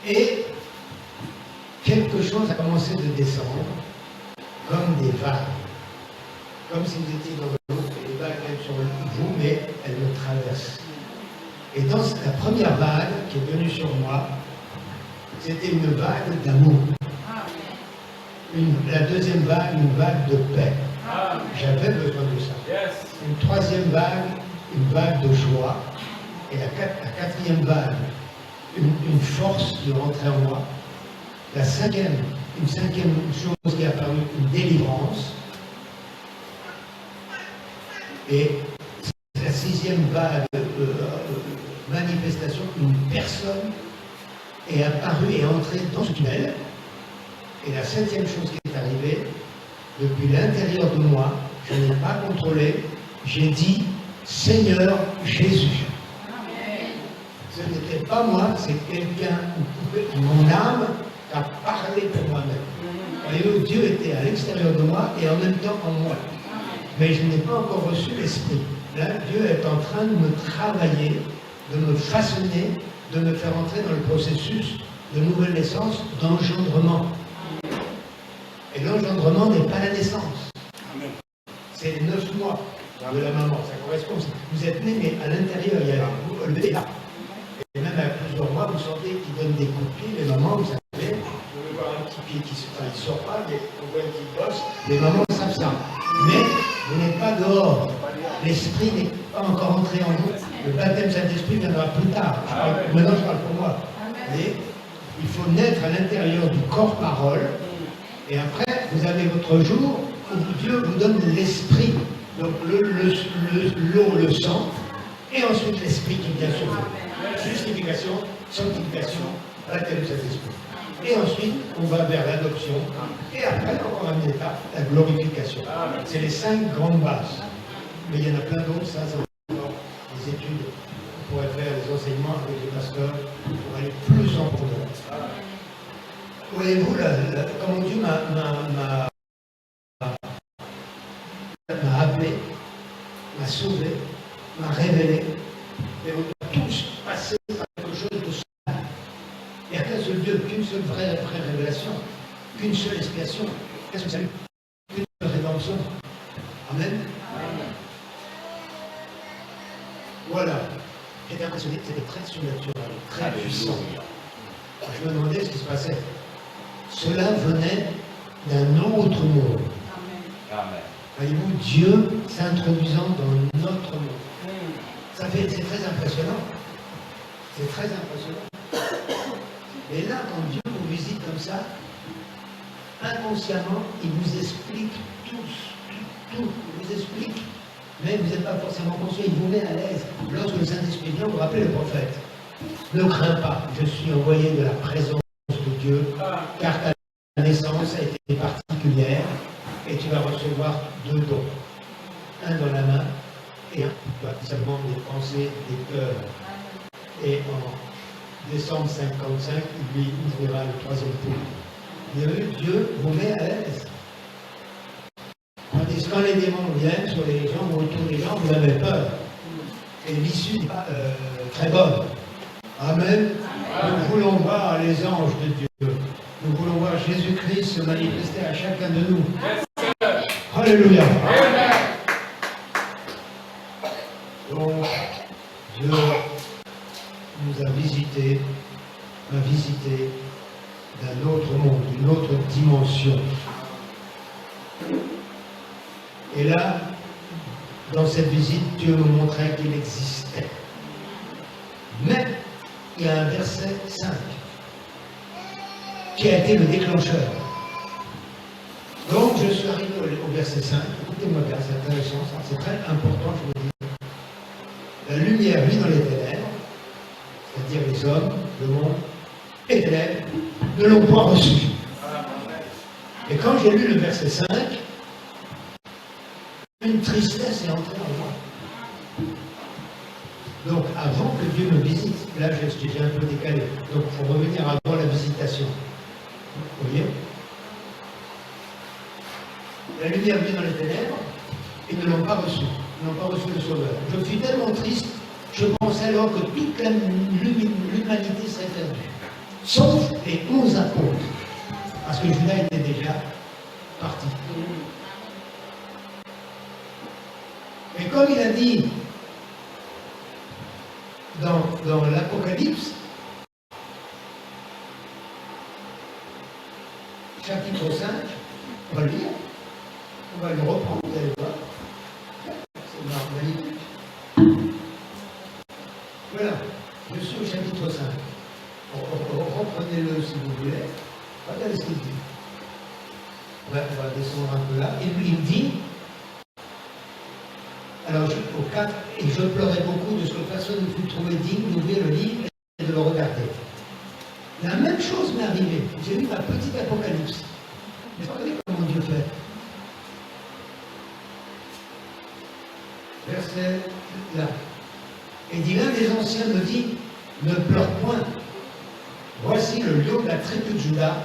Et quelque chose a commencé de descendre, comme des vagues. Comme si vous étiez dans l'eau, et les vagues viennent sur vous, mais elles me traversent. Et dans la première vague qui est venue sur moi, c'était une vague d'amour. La deuxième vague, une vague de paix. J'avais besoin de ça. Une troisième vague, une vague de joie. Et la quatrième vague, une force qui rentrait en moi. Une cinquième chose qui est apparue, une délivrance. Et la sixième vague, manifestation, une personne est apparue et entrée dans ce tunnel. Et la septième chose qui est arrivée, depuis l'intérieur de moi, je n'ai pas contrôlé, j'ai dit Seigneur Jésus. Ce n'était pas moi, c'est quelqu'un, mon âme, qui a parlé pour moi-même. Voyez-vous, Dieu était à l'extérieur de moi et en même temps en moi. Mais je n'ai pas encore reçu l'Esprit. Là, Dieu est en train de me travailler, de me façonner, de me faire entrer dans le processus de nouvelle naissance, d'engendrement. Et l'engendrement n'est pas la naissance. C'est les 9 mois de la maman. Ça correspond. Vous êtes né, mais à l'intérieur, il y a le bébé là. Et même à plusieurs mois, vous sentez qu'il donne des coups de pied. Les mamans, vous savez, vous pouvez voir un petit pied qui ne sort pas, mais on voit une petite bosse. Les mamans savent ça. Mais vous n'êtes pas dehors. L'esprit n'est pas encore entré en vous. Le baptême Saint-Esprit viendra plus tard. Maintenant, je parle pour moi. Mais il faut naître à l'intérieur du corps parole. Et après, vous avez votre jour où Dieu vous donne l'esprit. Donc l'eau, le sang, et ensuite l'esprit qui vient sur vous. Justification, sanctification, baptême Saint-Esprit. Et ensuite, on va vers l'adoption. Et après, encore une étape, la glorification. C'est les 5 grandes bases. Mais il y en a plein d'autres, ça c'est encore des études. On pourrait faire des enseignements avec les pasteurs pour aller plus en profondeur. Voyez-vous, comment Dieu m'a appelé, m'a sauvé, m'a révélé, et on doit tous passer par quelque chose de cela. Il n'y a qu'un seul Dieu, qu'une seule vraie révélation, qu'une seule expiation, qu'un seul salut, qu'une seule rédemption. Amen. Voilà. J'étais impressionné, c'était très surnaturel, très puissant. Je me demandais ce qui se passait. Cela venait d'un autre monde. Voyez-vous, Dieu s'introduisant dans notre monde. C'est très impressionnant. C'est très impressionnant. Et là, quand Dieu vous visite comme ça, inconsciemment, il vous explique tout. Il vous explique, mais vous n'êtes pas forcément conscient, il vous met à l'aise. Lorsque le Saint-Esprit vient, vous rappelez le prophète. Ne crains pas, je suis envoyé de la présence de Dieu, car ta naissance a été particulière, et tu vas recevoir 2 dons. Un dans la main, et un seulement des pensées, des cœurs. Et en décembre 55, il lui ouvrira le 3e pot. Dieu vous met à l'aise. Tandis que quand les démons viennent sur les gens ou autour des gens, vous avez peur. Et l'issue n'est pas très bonne. Amen. Nous voulons voir les anges de Dieu. Nous voulons voir Jésus-Christ se manifester à chacun de nous. Alléluia. Donc, Dieu nous a visité, m'a visité d'un autre monde, d'une autre dimension. Et là, dans cette visite, Dieu nous montrait qu'il existait. Mais il y a un verset 5 qui a été le déclencheur. Donc je suis arrivé au verset 5. Écoutez-moi bien, c'est intéressant, c'est très important, je vous dis. La lumière vit dans les ténèbres, c'est-à-dire les hommes, le monde, et d'élèves ne l'ont pas reçu. Et quand j'ai lu le verset 5, une tristesse est entrée en moi. Donc, avant que Dieu me visite, là j'ai un peu décalé, donc il faut revenir avant la visitation. Vous voyez? La lumière vient dans les ténèbres, ils ne l'ont pas reçu. Ils n'ont pas reçu le Sauveur. Je suis tellement triste, je pensais alors que toute l'humanité serait perdue. Sauf les 11 apôtres. Parce que Judas était déjà parti. Mais comme il a dit dans l'Apocalypse, chapitre 5, on va le lire, on va le reprendre, vous allez voir. C'est magnifique. Voilà, je suis au chapitre 5. Reprenez-le si vous voulez. Regardez ce qu'il dit. On va descendre un peu là. Et lui, il dit, alors au 4, et je pleurais beaucoup de ce que personne ne fut trouvé digne d'ouvrir le livre et de le regarder. La même chose m'est arrivée. J'ai lu ma petite Apocalypse. Mais regardez comment Dieu fait. Verset là. Et dit, l'un des anciens me dit, ne pleure point. Voici le lion de la tribu de Judas,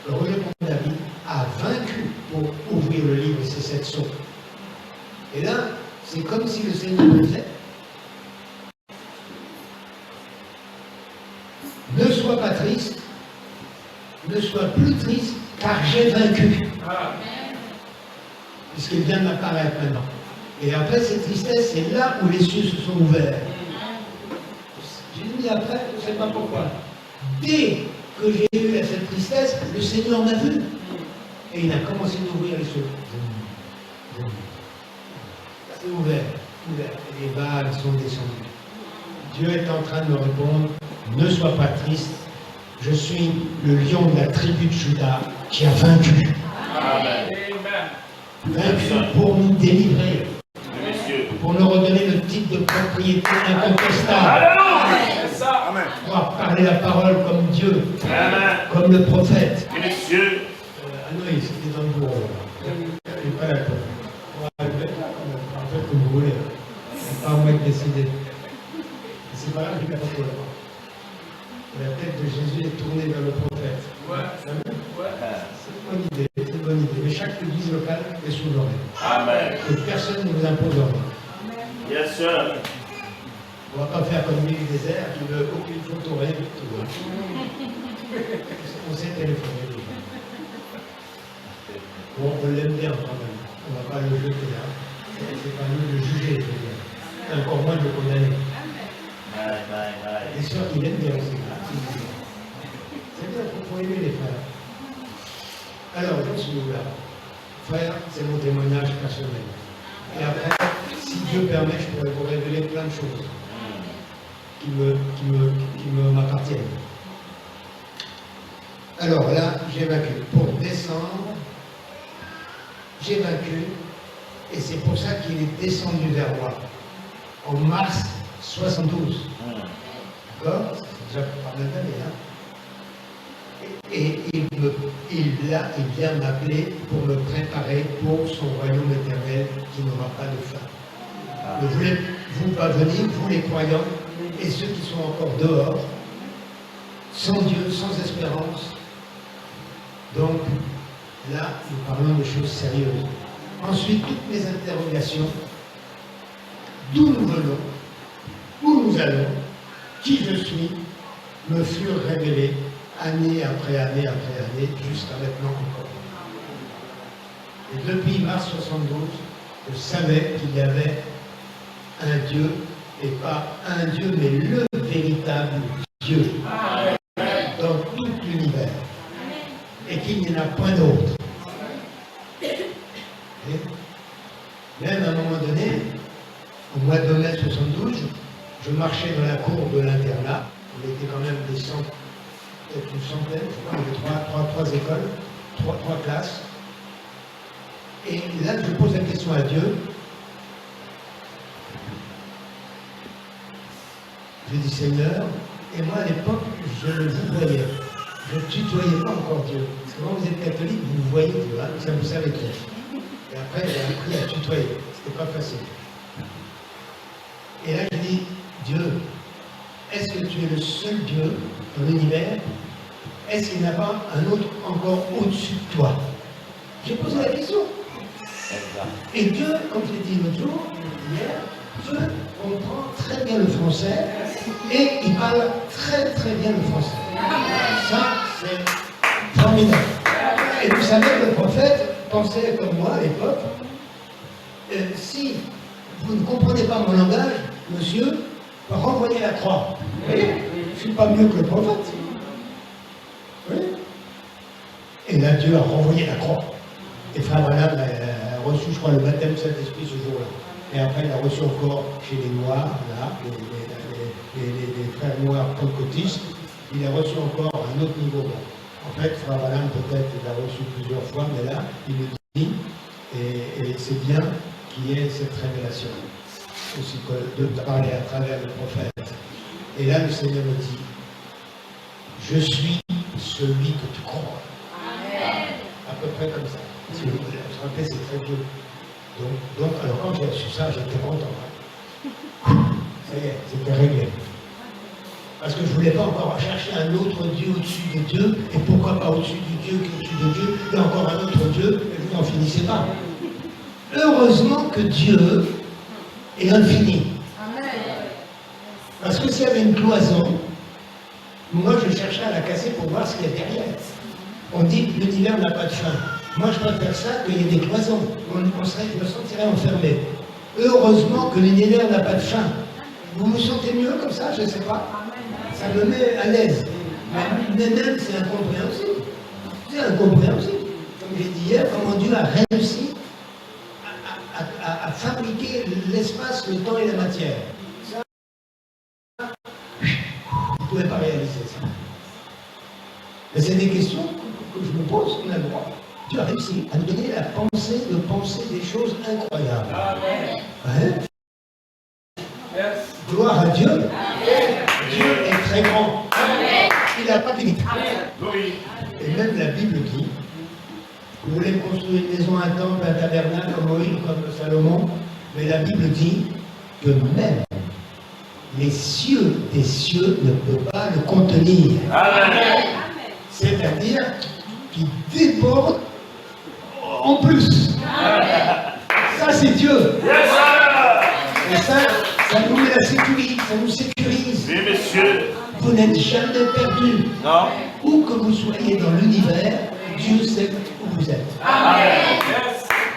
le rejeton de David, a vaincu pour ouvrir le livre et ses 7 sceaux. Et là, c'est comme si le Seigneur me disait, ne sois pas triste, ne sois plus triste, car j'ai vaincu. Puisqu'il vient de m'apparaître maintenant. Et après cette tristesse, c'est là où les cieux se sont ouverts. J'ai dit après, je ne sais pas pourquoi. Dès que j'ai eu cette tristesse, le Seigneur m'a vu. Et il a commencé d'ouvrir les cieux. C'est ouvert. Et les vagues sont descendues. Dieu est en train de me répondre, ne sois pas triste, je suis le lion de la tribu de Judas qui a vaincu. Amen. Vaincu pour nous délivrer. Pour nous redonner le titre de propriété incontestable. Amen. Pouvoir parler la parole comme Dieu, comme le prophète. Anoïs, c'était dans le bureau. Il n'est pas d'accord. En fait, comme vous voulez. C'est pas à moi de décider. C'est pas là que je vais pas. La tête de Jésus est tournée vers le prophète. C'est une bonne idée. Mais chaque église locale est souveraine. Amen. Et personne ne vous impose rien. Yes, sir. On ne va pas faire comme l'île désert qui ne veut aucune photo, rien du tout. On s'est téléphoné déjà. Bon, on l'aime bien quand même. On ne va pas le jeter là. C'est pas nous de juger, je veux dire. Encore moins de le condamner. Les sœurs qui l'aiment bien aussi. C'est bien, il faut aimer les frères. Alors, j'en suis où là? Frère, c'est mon témoignage personnel. Et après, si Dieu permet, je pourrais vous révéler plein de choses qui m'appartiennent. Alors là, j'ai vaincu. Pour décembre, j'ai vaincu, et c'est pour ça qu'il est descendu vers moi. En mars 72. D'accord? C'est déjà pas mal d'années, hein? Et il vient m'appeler pour me préparer pour son royaume éternel qui n'aura pas de fin. Ne voulez-vous pas venir, vous les croyants, et ceux qui sont encore dehors, sans Dieu, sans espérance? Donc, là, nous parlons de choses sérieuses. Ensuite, toutes mes interrogations, d'où nous venons, où nous allons, qui je suis, me furent révélées année après année après année, jusqu'à maintenant encore. Et depuis mars 72, je savais qu'il y avait un Dieu, et pas un Dieu, mais le véritable Dieu, dans tout l'univers, et qu'il n'y en a point d'autre. Même à un moment donné, au mois de mai 72, je marchais dans la cour de l'internat, il était quand même des centaines, peut-être une centaine, je crois, il y avait trois écoles, trois classes. Et là, je pose la question à Dieu. Je dis, Seigneur, Et moi, à l'époque, je le voyais. Je ne tutoyais pas encore Dieu. Parce que quand vous êtes catholique, vous voyez Dieu, hein, ça vous savez tout. Et après, j'ai appris à tutoyer. C'était pas facile. Et là, je dis, Dieu, est-ce que tu es le seul Dieu dans l'univers? Est-ce qu'il n'y a pas un autre encore au-dessus de toi? J'ai posé la question. Et Dieu, comme je l'ai dit l'autre jour, hier, Dieu comprend très bien le français et il parle très très bien le français. Ça, c'est formidable. Et vous savez, le prophète pensait comme moi à l'époque, si vous ne comprenez pas mon langage, monsieur, renvoyez la croix. Vous voyez, je ne suis pas mieux que le prophète. Oui. Et là, Dieu a renvoyé la croix. Et Frère Branham a reçu, je crois, le baptême de Saint-Esprit ce jour-là. Et après, il a reçu encore chez les Noirs, là, les frères noirs pentecôtistes, il a reçu encore à un autre niveau. En fait, Frère Branham, peut-être, il l'a reçu plusieurs fois, mais là, il le dit, et c'est bien qu'il y ait cette révélation, aussi de parler à travers le prophète. Et là, le Seigneur me dit, je suis celui que tu crois. Amen. À peu près comme ça. Si vous vous rappelez, c'est très vieux. Donc, alors quand j'ai reçu ça, j'étais content. Ça y est, c'était réglé. Parce que je ne voulais pas encore chercher un autre Dieu au-dessus de Dieu, et pourquoi pas au-dessus du Dieu qui est au-dessus de Dieu, et encore un autre Dieu, et vous n'en finissez pas. Heureusement que Dieu est infini. Amen. Parce que s'il y avait une cloison, moi je cherchais à la casser pour voir ce qu'il y a derrière. On dit que l'univers n'a pas de fin. Moi je préfère ça qu'il y ait des cloisons. Je me sentirais enfermé. Heureusement que l'univers n'a pas de fin. Vous vous sentez mieux comme ça? Je ne sais pas. Ça me met à l'aise. Mais même c'est incompréhensible. C'est incompréhensible. Comme j'ai dit hier, comment Dieu a réussi à fabriquer l'espace, le temps et la matière. Ça, vous ne pouvez pas réaliser ça. Mais c'est des questions que je me pose, on a le droit. Dieu a réussi à nous donner la pensée de penser des choses incroyables. Amen. Ouais. Yes. Gloire à Dieu. Amen. Dieu est très grand. Amen. Il n'a pas de limite. Et même la Bible dit, vous voulez construire une maison, un temple, un tabernacle comme Moïse, comme Salomon, mais la Bible dit que même les cieux des cieux ne peuvent pas le contenir. Amen. C'est-à-dire qu'il déborde en plus. Amen. Ça c'est Dieu. Yes. Et ça nous met la sécurité, ça nous sécurise. Oui, monsieur. Vous n'êtes jamais perdu. Non. Où que vous soyez dans l'univers, Dieu sait où vous êtes. Amen.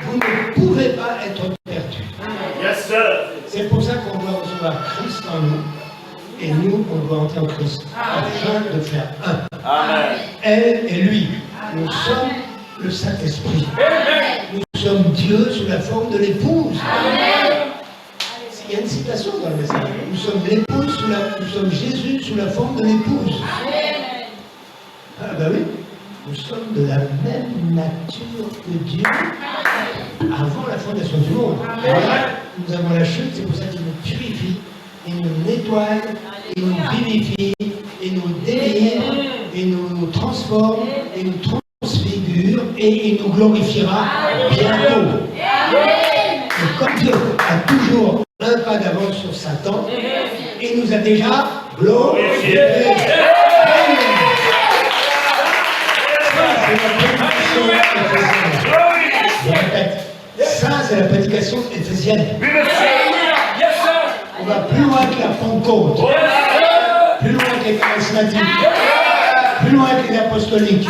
Vous ne pouvez pas être perdu. Yes, sir. C'est pour ça qu'on doit recevoir Christ en nous. Et nous, on doit entrer en Christ. Afin de faire un. Amen. Elle et lui. Nous sommes le Saint-Esprit. Nous sommes Dieu sous la forme de l'épouse. Il y a une citation dans le message. Nous sommes l'épouse nous sommes Jésus sous la forme de l'épouse. Ah ben oui. Nous sommes de la même nature que Dieu avant la fondation du monde. Nous avons la chute, c'est pour ça qu'il nous purifie, il nous nettoie, il nous vivifie, il nous délivre, il nous transforme, il nous transfigure et il nous glorifiera bientôt. Et comme Dieu a toujours un pas d'avance sur Satan, il nous a déjà glorifié. Je répète, ça c'est la prédication éphésienne. On va plus loin que la Pentecôte, plus loin que les charismatiques, plus loin que les apostoliques,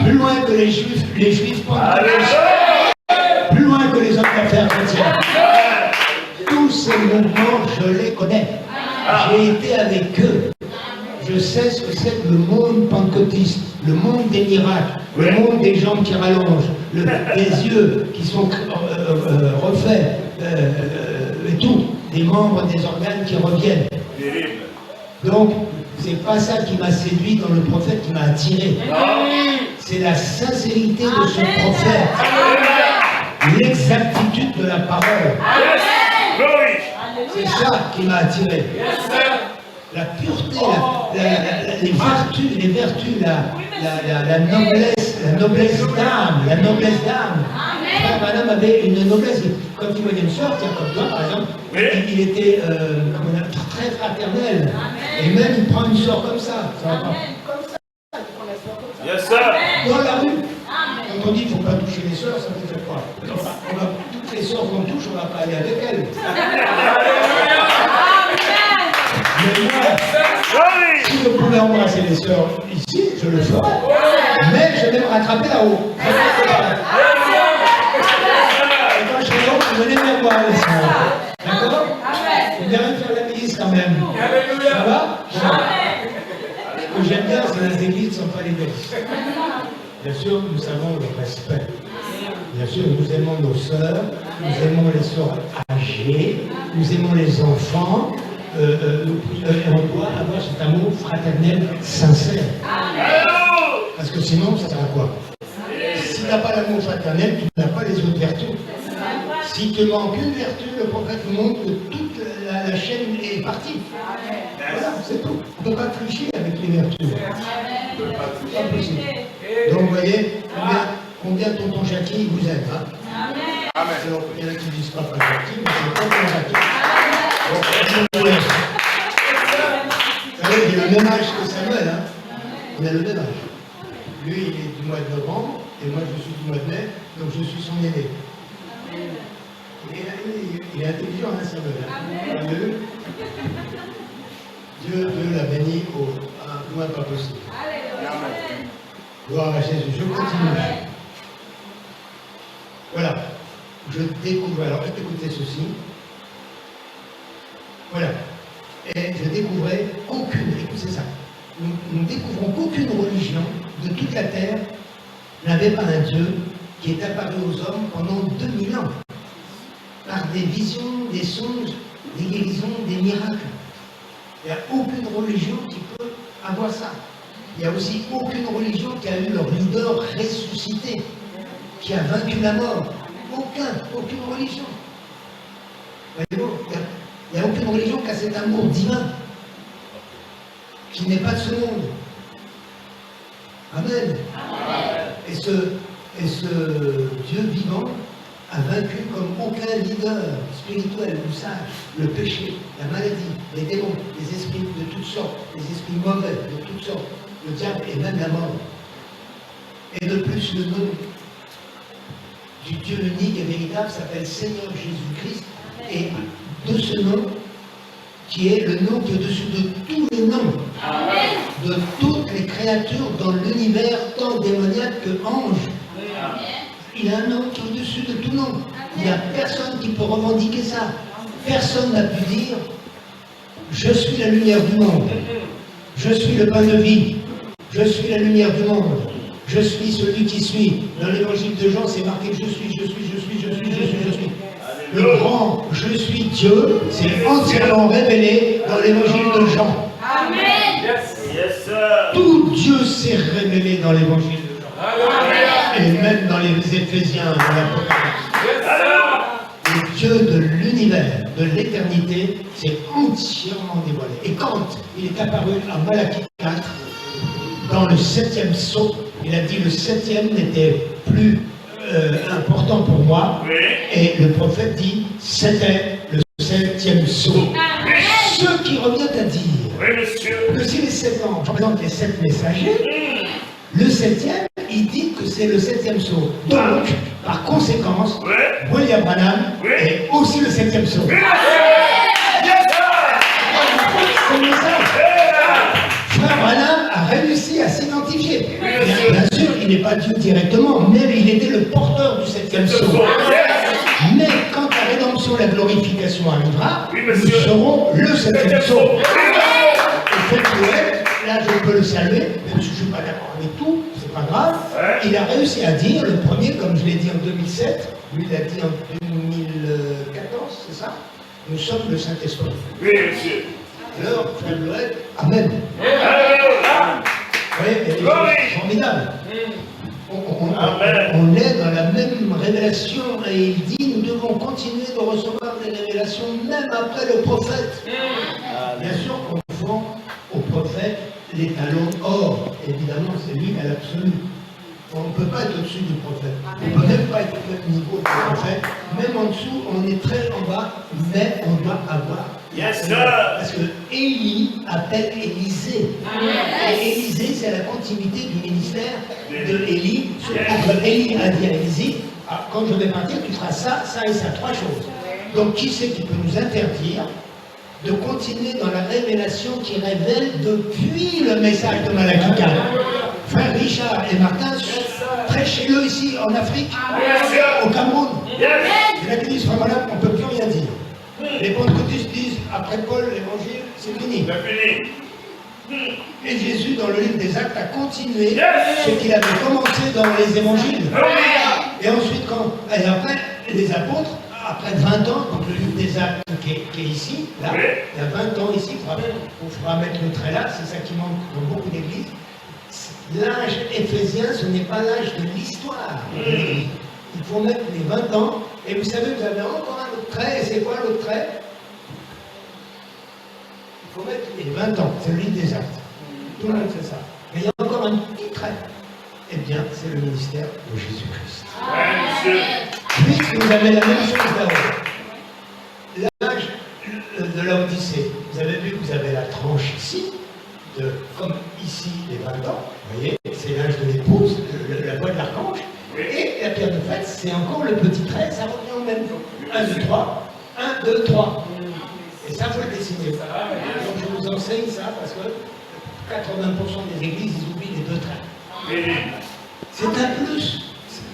plus loin que les juifs pentecôtistes, plus loin que les hommes d'affaires chrétiens. Tous ces mouvements, je les connais. J'ai été avec eux. Je sais ce que c'est que le monde pentecôtiste, le monde des miracles, le monde des jambes qui rallongent, des yeux qui sont refaits, et tout, des membres, des organes qui reviennent. Donc, c'est pas ça qui m'a séduit dans le prophète, qui m'a attiré. C'est la sincérité de ce prophète, l'exactitude de la parole. C'est ça qui m'a attiré. la pureté, les vertus, la noblesse d'âme. Frère Branham avait une noblesse. Quand il voyait une sœur, tiens, comme toi par exemple, il était très fraternel. Et même il prend une sœur comme ça. Ça va pas. Yes, sir. Dans la rue, quand on dit qu'il ne faut pas toucher les sœurs, ça ne veut dire quoi? Toutes les sœurs qu'on touche, on ne va pas aller avec elles. Mais moi, si je pouvais embrasser les sœurs ici, je le ferais. Mais je vais me rattraper là-haut. Et quand je serai là-haut, je venais vers moi les sœurs. D'accord? Vous devez faire la milice quand même. Ça va? Ce que j'aime bien, c'est les églises ne sont pas les belles. Bien sûr, nous avons le respect. Bien sûr, nous aimons nos sœurs, nous aimons les sœurs âgées, nous aimons les enfants. On doit avoir cet amour fraternel sincère. Parce que sinon, ça sert à quoi? Si tu n'as pas l'amour fraternel, tu n'as pas les autres vertus. Si tu manques une vertu, le prophète nous montre que toute la chaîne est partie. Voilà, c'est tout. On ne peut pas tricher avec les vertus. C'est pas possible. Donc, vous voyez, combien tonton Jackie vous aime. Hein? Amen. Alors, il y en a qui ne disent pas Jackie, mais c'est tonton Jackie. Vous savez, il a le même âge que Samuel. Hein? On a le même âge. Lui, il est du mois de novembre, et moi, je suis du mois de mai, donc je suis son aîné. Il est intelligent, hein, Samuel. Hein? Dieu l'a béni à un point pas possible. Gloire à Jésus. Je continue. Voilà. Je découvre. Alors, écoutez ceci. Voilà. Et je découvrais écoutez ça. Nous découvrons qu'aucune religion de toute la terre n'avait pas un Dieu qui est apparu aux hommes pendant 2000 ans. Par des visions, des songes, des guérisons, des miracles. Il n'y a aucune religion qui peut avoir ça. Il n'y a aussi aucune religion qui a eu leur leader ressuscité, qui a vaincu la mort. Aucune religion. Il n'y a aucune religion qui a cet amour divin, qui n'est pas de ce monde. Amen. Et ce Dieu vivant a vaincu comme aucun leader spirituel ou sage le péché, la maladie, les démons, les esprits de toutes sortes, les esprits mauvais de toutes sortes, le diable et même la mort. Et de plus, le nom du Dieu unique et véritable s'appelle Seigneur Jésus-Christ, et de ce nom, qui est le nom qui est au-dessus de tous les noms, de toutes les créatures dans l'univers, tant démoniaque que ange. Il a un nom qui est au-dessus de tout nom. Il n'y a personne qui peut revendiquer ça. Personne n'a pu dire « Je suis la lumière du monde. Je suis le pain de vie. Je suis la lumière du monde. Je suis celui qui suis. » Dans l'évangile de Jean, c'est marqué « Je suis. » Le grand « Je suis Dieu » c'est entièrement révélé dans l'évangile de Jean. Amen. Yes, sir. Tout Dieu s'est révélé dans l'évangile de Jean. Alléluia. Et même dans les Éphésiens, dans l'Apocalypse. Le Dieu de l'univers, de l'éternité, s'est entièrement dévoilé. Et quand il est apparu à Malachie 4, dans le 7e sceau, il a dit le 7e n'était plus important pour moi. Oui. Et le prophète dit c'était le 7e sceau. Ce qui revient à dire que si les 7 ans représentent les 7 messagers, le 7e, il dit que c'est le 7e sceau. Donc, par conséquence, William Branham est aussi le 7e sceau. C'est le message. Frère Branham a réussi à s'identifier. Bien sûr, il n'est pas Dieu directement, mais il était le porteur du 7e sceau. Mais quand la rédemption, la glorification arrivera, nous serons le 7e sceau. Et ce poète, là je peux le saluer, même si je ne suis pas d'accord avec tout, c'est pas grave, il a réussi à dire, le premier, comme je l'ai dit en 2007, lui il a dit en 2014, c'est ça? Nous sommes le Saint-Esprit. Oui, monsieur. Alors, frère Loël, Amen. Oui, c'est formidable. On est dans la même révélation et il dit nous devons continuer de recevoir des révélations même après le prophète. Bien sûr qu'on c'est lui à l'absolu. On ne peut pas être au-dessus du prophète. On ne peut même pas être au même niveau du prophèt. Même en dessous, on est très en bas, mais on doit avoir. Yes, sir. Parce que Élie appelle Élisée. Et Élisée, c'est la continuité du ministère de Élie. Élie a dit à Élisée, ah, quand je vais partir, tu feras ça, ça et ça, 3 choses. Donc qui c'est qui peut nous interdire de continuer dans la révélation qui révèle depuis le message de Malachie 4. Frère Richard et Martin, prêchez-le ici en Afrique, au Cameroun. Et là, ils disent, voilà, on ne peut plus rien dire. Les pentecôtistes disent, après Paul, l'évangile, c'est fini. Et Jésus, dans le livre des Actes, a continué ce qu'il avait commencé dans les évangiles. Et ensuite, et après, les apôtres, après 20 ans, donc le livre des Actes qui est ici, là, il y a 20 ans ici, on fera mettre le trait là, c'est ça qui manque dans beaucoup d'églises. L'âge éphésien, ce n'est pas l'âge de l'histoire de l'église. Il faut mettre les 20 ans, et vous savez, vous avez encore un autre trait, et c'est quoi l'autre trait? Il faut mettre les 20 ans, c'est le livre des Actes. Tout le monde fait ça. Mais il y a encore un petit trait. Eh bien, c'est le ministère de Jésus-Christ. Puis, vous avez la même chose là-haut. L'âge de l'Odyssée. Vous avez vu que vous avez la tranche ici, comme ici, les 20 ans. Vous voyez, c'est l'âge de l'épouse, la voix de l'archange. Et la pierre de fête, c'est encore le petit trait, ça revient au même. 1, 2, 3. 1, 2, 3. Et ça, il faut le dessiner. Donc, je vous enseigne ça parce que 80% des églises, ils oublient les 2 traits. C'est un plus.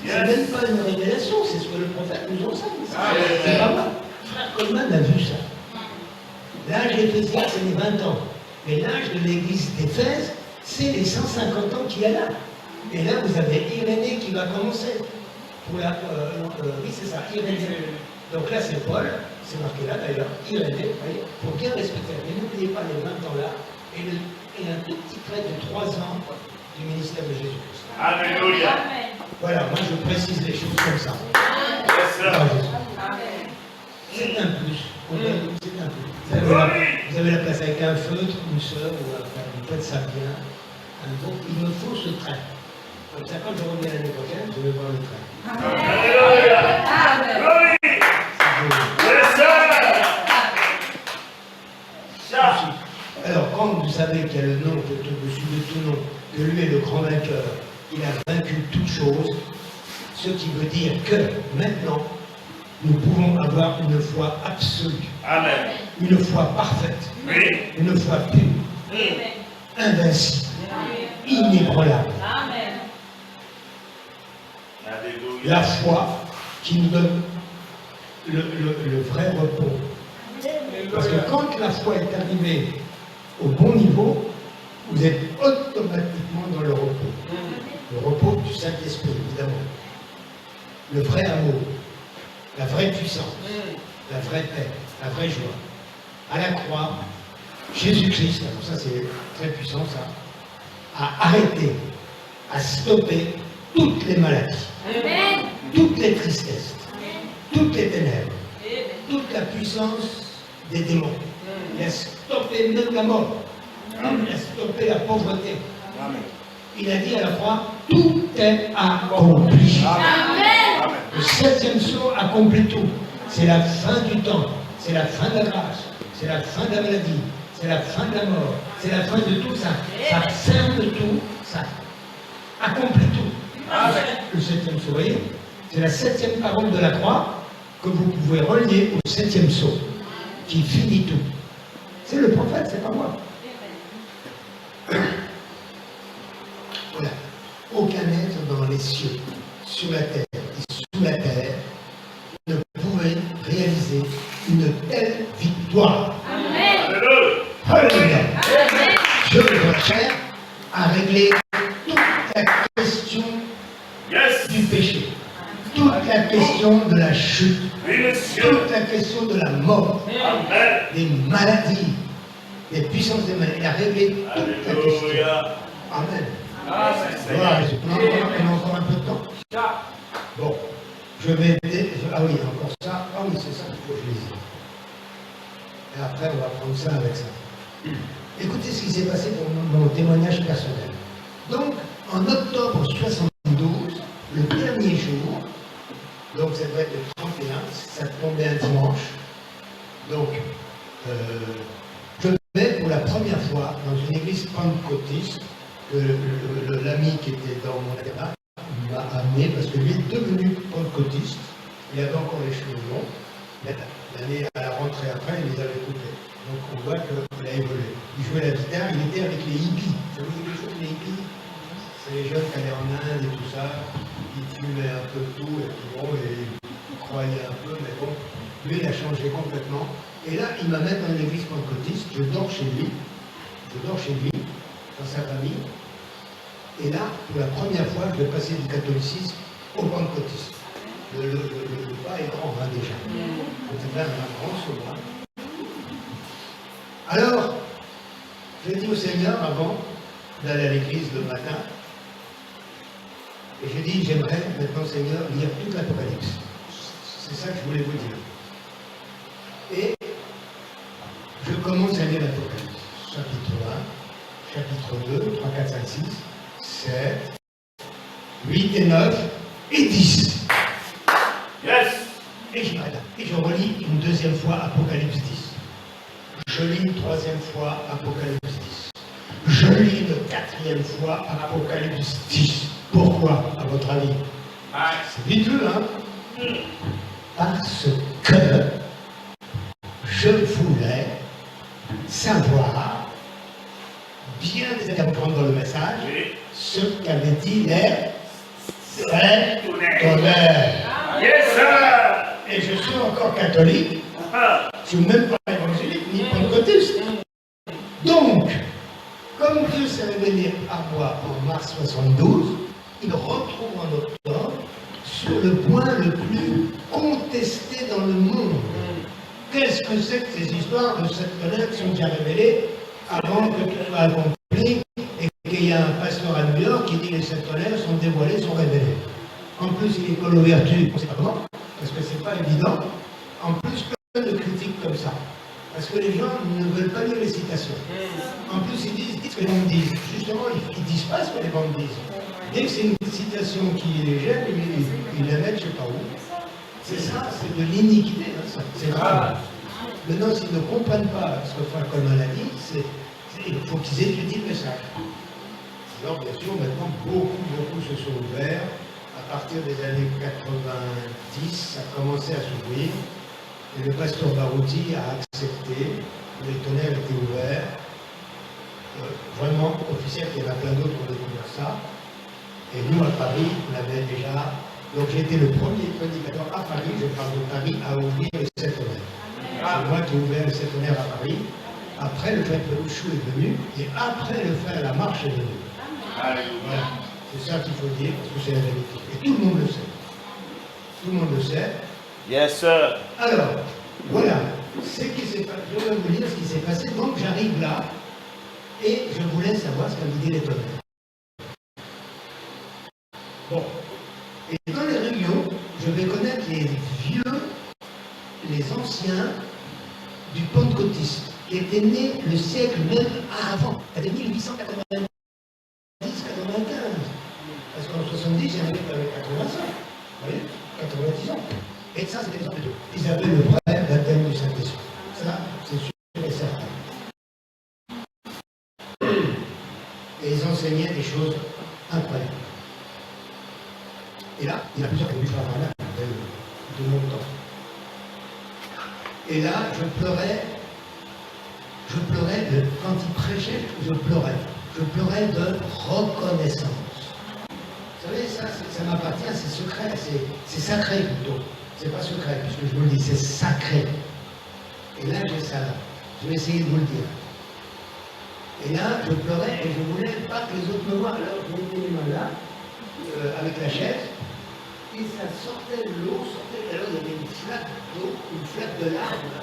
C'est même pas une révélation, c'est ce que le prophète nous enseigne. C'est pas moi. Frère Coleman a vu ça. L'âge éphésien, c'est les 20 ans. Mais l'âge de l'église d'Éphèse, c'est les 150 ans qu'il y a là. Et là, vous avez Irénée qui va commencer. Pour la, oui, c'est ça, Irénée. Donc là, c'est Paul, c'est marqué là d'ailleurs, Irénée, voyez, pour bien respecter. Mais n'oubliez pas les 20 ans là, et un tout petit trait de 3 ans du ministère de Jésus-Christ. Alléluia. Voilà, moi je précise les choses comme ça. C'est un plus. C'est un plus. Vous avez la place avec un feutre, une sœur, ou vous faites ça bien. Donc il me faut ce trait. Comme ça, quand je reviens l'année prochaine, je vais voir le trait. Alléluia. Alors, quand vous savez qu'il y a le nom qui est au-dessus de tout nom, que lui est le grand vainqueur, il a vaincu toutes choses, ce qui veut dire que maintenant, nous pouvons avoir une foi absolue. Amen. Une foi parfaite. Oui. Une foi pure. Invincible. Inébranlable. Amen. La foi qui nous donne le vrai repos. Parce que quand la foi est arrivée au bon niveau, vous êtes automatiquement dans le repos. Le repos du Saint-Esprit, évidemment. Le vrai amour, la vraie puissance, la vraie paix, la vraie joie. À la croix, Jésus-Christ, alors ça c'est très puissant ça, a arrêté, a stoppé toutes les maladies, toutes les tristesses, toutes les ténèbres, toute la puissance des démons. Il a stoppé même la mort. Il a stoppé la pauvreté. Il a dit à la croix, tout est accompli. Amen. Le 7e sceau accomplit tout. C'est la fin du temps. C'est la fin de la grâce. C'est la fin de la maladie. C'est la fin de la mort. C'est la fin de tout ça. Ça ferme tout. Ça accomplit tout. Amen. Le 7e sceau, vous voyez, c'est la 7e parole de la croix que vous pouvez relier au 7e sceau qui finit tout. C'est le prophète, c'est pas moi. Voilà. Aucun être dans les cieux, sur la terre et sous la terre ne pouvait réaliser une telle victoire. Amen. Alléluia. Je veux faire à régler toute la question du péché, toute la question de la chute, toute la question de la mort, des maladies, des puissances des maladies. Il a réglé toute la question. Amen. Voilà, on a encore un peu de temps. Bon, je vais... Ah oui, encore ça. Ah oui, c'est ça qu'il faut que je lise. Et après, on va prendre ça avec ça. Écoutez ce qui s'est passé pour mon témoignage personnel. Donc, En octobre 72, le dernier jour, donc ça doit être le 31, ça tombait un dimanche, donc je vais pour la première fois dans une église pentecôtiste que l'ami qui était dans mon internat m'a amené parce que lui est devenu pentecôtiste, il avait encore les cheveux longs, l'année à la rentrée après, il les avait coupés. Donc on voit qu'il a évolué. Il jouait la guitare, il était avec les hippies. Vous voyez quelque chose, les hippies? C'est les jeunes qui allaient en Inde et tout ça, qui fumaient un peu tout, et puis bon, et ils croyaient un peu, mais bon, lui il a changé complètement. Et là, il m'amène dans une église pentecôtiste, je dors chez lui, dans sa famille. Et là, pour la première fois, je vais passer du catholicisme au pentecôtisme. Le pas est grand, hein, déjà. C'est quand même un grand saut. Hein. Alors, je dis au Seigneur, avant d'aller à l'église le matin, et je dis, j'aimerais maintenant, Seigneur, lire toute l'Apocalypse. C'est ça que je voulais vous dire. Et je commence à lire l'Apocalypse. Chapitre 1, chapitre 2, 3, 4, 5, 6, 7, 8 et 9 et 10. Yes. Et je relis une deuxième fois Apocalypse 10. Je lis une troisième fois Apocalypse 10. Je lis une quatrième fois Apocalypse 10. Pourquoi, à votre avis? C'est vite vu, hein? Parce que je voulais savoir, bien comprendre dans le message, ce qu'avaient dit les tonnerres. Yes, sir. Et je suis encore catholique, je ne suis même pas évangélique ni pentecôtiste. Donc, comme Dieu s'est révélé à moi en mars 72, il retrouve en octobre sur le point le plus contesté dans le monde. Qu'est-ce que c'est que ces histoires de cette tonnerre qui sont déjà révélées avant que tout soit accompli et qu'il y a un pasteur à New York qui dit que les sept tonnerres sont dévoilés, sont révélés. En plus, il est colle ouverture, on ne sait pas comment, parce que c'est pas évident. En plus, plein de critiques comme ça. Parce que les gens ne veulent pas lire les citations. En plus, ils disent ce que les bandes disent. Justement, ils ne disent pas ce que les bandes disent. Dès que c'est une citation qui les gêne, ils la mettent je ne sais pas où. C'est ça, c'est de l'iniquité, hein, ça. C'est grave. Maintenant, s'ils ne comprennent pas ce que Franck Coleman a dit, il faut qu'ils étudient le message. Alors, bien sûr, maintenant, beaucoup se sont ouverts. À partir des années 90, ça a commencé à s'ouvrir. Et le pasteur Barouti a accepté, les tonnerres étaient ouverts. Vraiment officiel, il y en a plein d'autres qui ont découvert ça. Et nous, à Paris, on avait déjà... Donc j'ai été le premier prédicateur à Paris, je parle de Paris, à ouvrir les sept tonnerres. C'est moi qui ai ouvert les sept tonnerres à Paris. Après, le frère Pelouchou est venu, et après, le frère Lamarche est venu. Voilà. C'est ça qu'il faut dire, parce que c'est la vérité. Et tout le monde le sait. Tout le monde le sait. Yes, sir. Alors, voilà. Ce qui s'est passé, je vais vous dire ce qui s'est passé. Donc, j'arrive là, et je voulais savoir ce qu'avaient dit les tonnerres. Bon. Et dans les réunions, je vais connaître les vieux, les anciens du pentecôtisme, qui étaient nés le siècle même avant, c'est-à-dire 1890. 95. Parce qu'en 70, j'avais 85. Vous voyez 90 ans. Et ça, c'était les deux. Ils avaient le vrai baptême du Saint-Esprit. Ça, c'est sûr et certain. Et ils enseignaient des choses incroyables. Et là, il y a plusieurs qui ont vu faire là de mon temps. Et là, je pleurais quand il prêchait, je pleurais. Je pleurais de reconnaissance. Vous savez, ça m'appartient, c'est secret, c'est sacré plutôt. C'est pas secret, puisque je vous le dis, c'est sacré. Et là, j'ai ça là. Je vais essayer de vous le dire. Et là, je pleurais et je voulais pas que les autres me voient. Alors, je mettais les mains là, avec la chaise, et ça sortait de l'eau, alors il y avait une flaque d'eau, une flaque de larmes.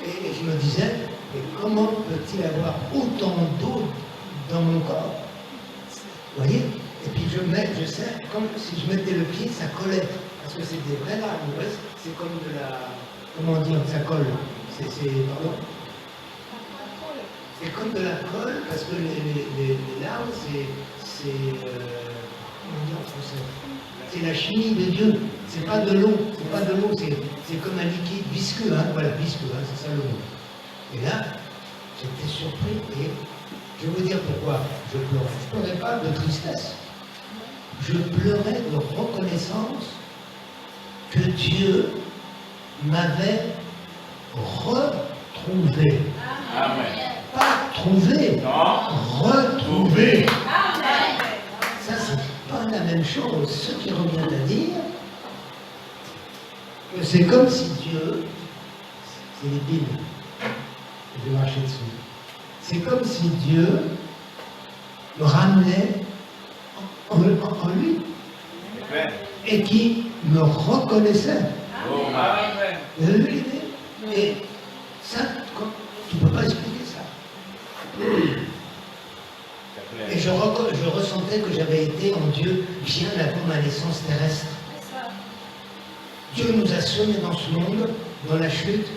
Et je me disais, mais comment peut-il y avoir autant d'eau dans mon corps? Vous voyez? Et puis je sais, comme si je mettais le pied, ça collait. Parce que c'est des vraies larmes. C'est comme de la... Comment dire, ça colle. Pardon? C'est comme de la colle, parce que les larmes, c'est comment dire en français? C'est la chimie de Dieu. C'est pas de l'eau. C'est pas de l'eau. C'est comme un liquide visqueux. Hein. Voilà, visqueux, hein, c'est ça le mot. Et là, j'étais surpris et je vais vous dire pourquoi je pleurais. Je ne pleurais pas de tristesse. Je pleurais de reconnaissance que Dieu m'avait retrouvé. Amen. Pas trouvé, Non. retrouvé. Amen. Ça, c'est pas la même chose. Ce qui revient à dire que c'est comme si Dieu, c'est les billes, je vais marcher dessus. C'est comme si Dieu me ramenait en lui Amen. et qui me reconnaissait. Oh, Amen. Vous avez vu l'idée? Et ça, tu ne peux pas expliquer ça. Et je ressentais que j'avais été en Dieu bien avant ma naissance terrestre. Dieu nous a semés dans ce monde, dans la chute,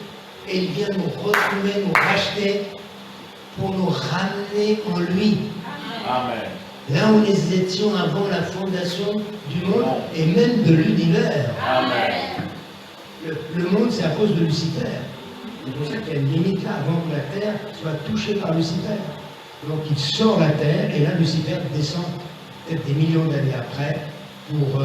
et il vient nous retrouver, nous racheter, pour nous ramener en lui. Amen. Là où nous étions avant la fondation du monde et même de l'univers. Amen. Le monde, c'est à cause de Lucifer. C'est pour ça qu'il y a une limite là, avant que la terre soit touchée par Lucifer. Donc il sort la terre, et là Lucifer descend peut-être des millions d'années après pour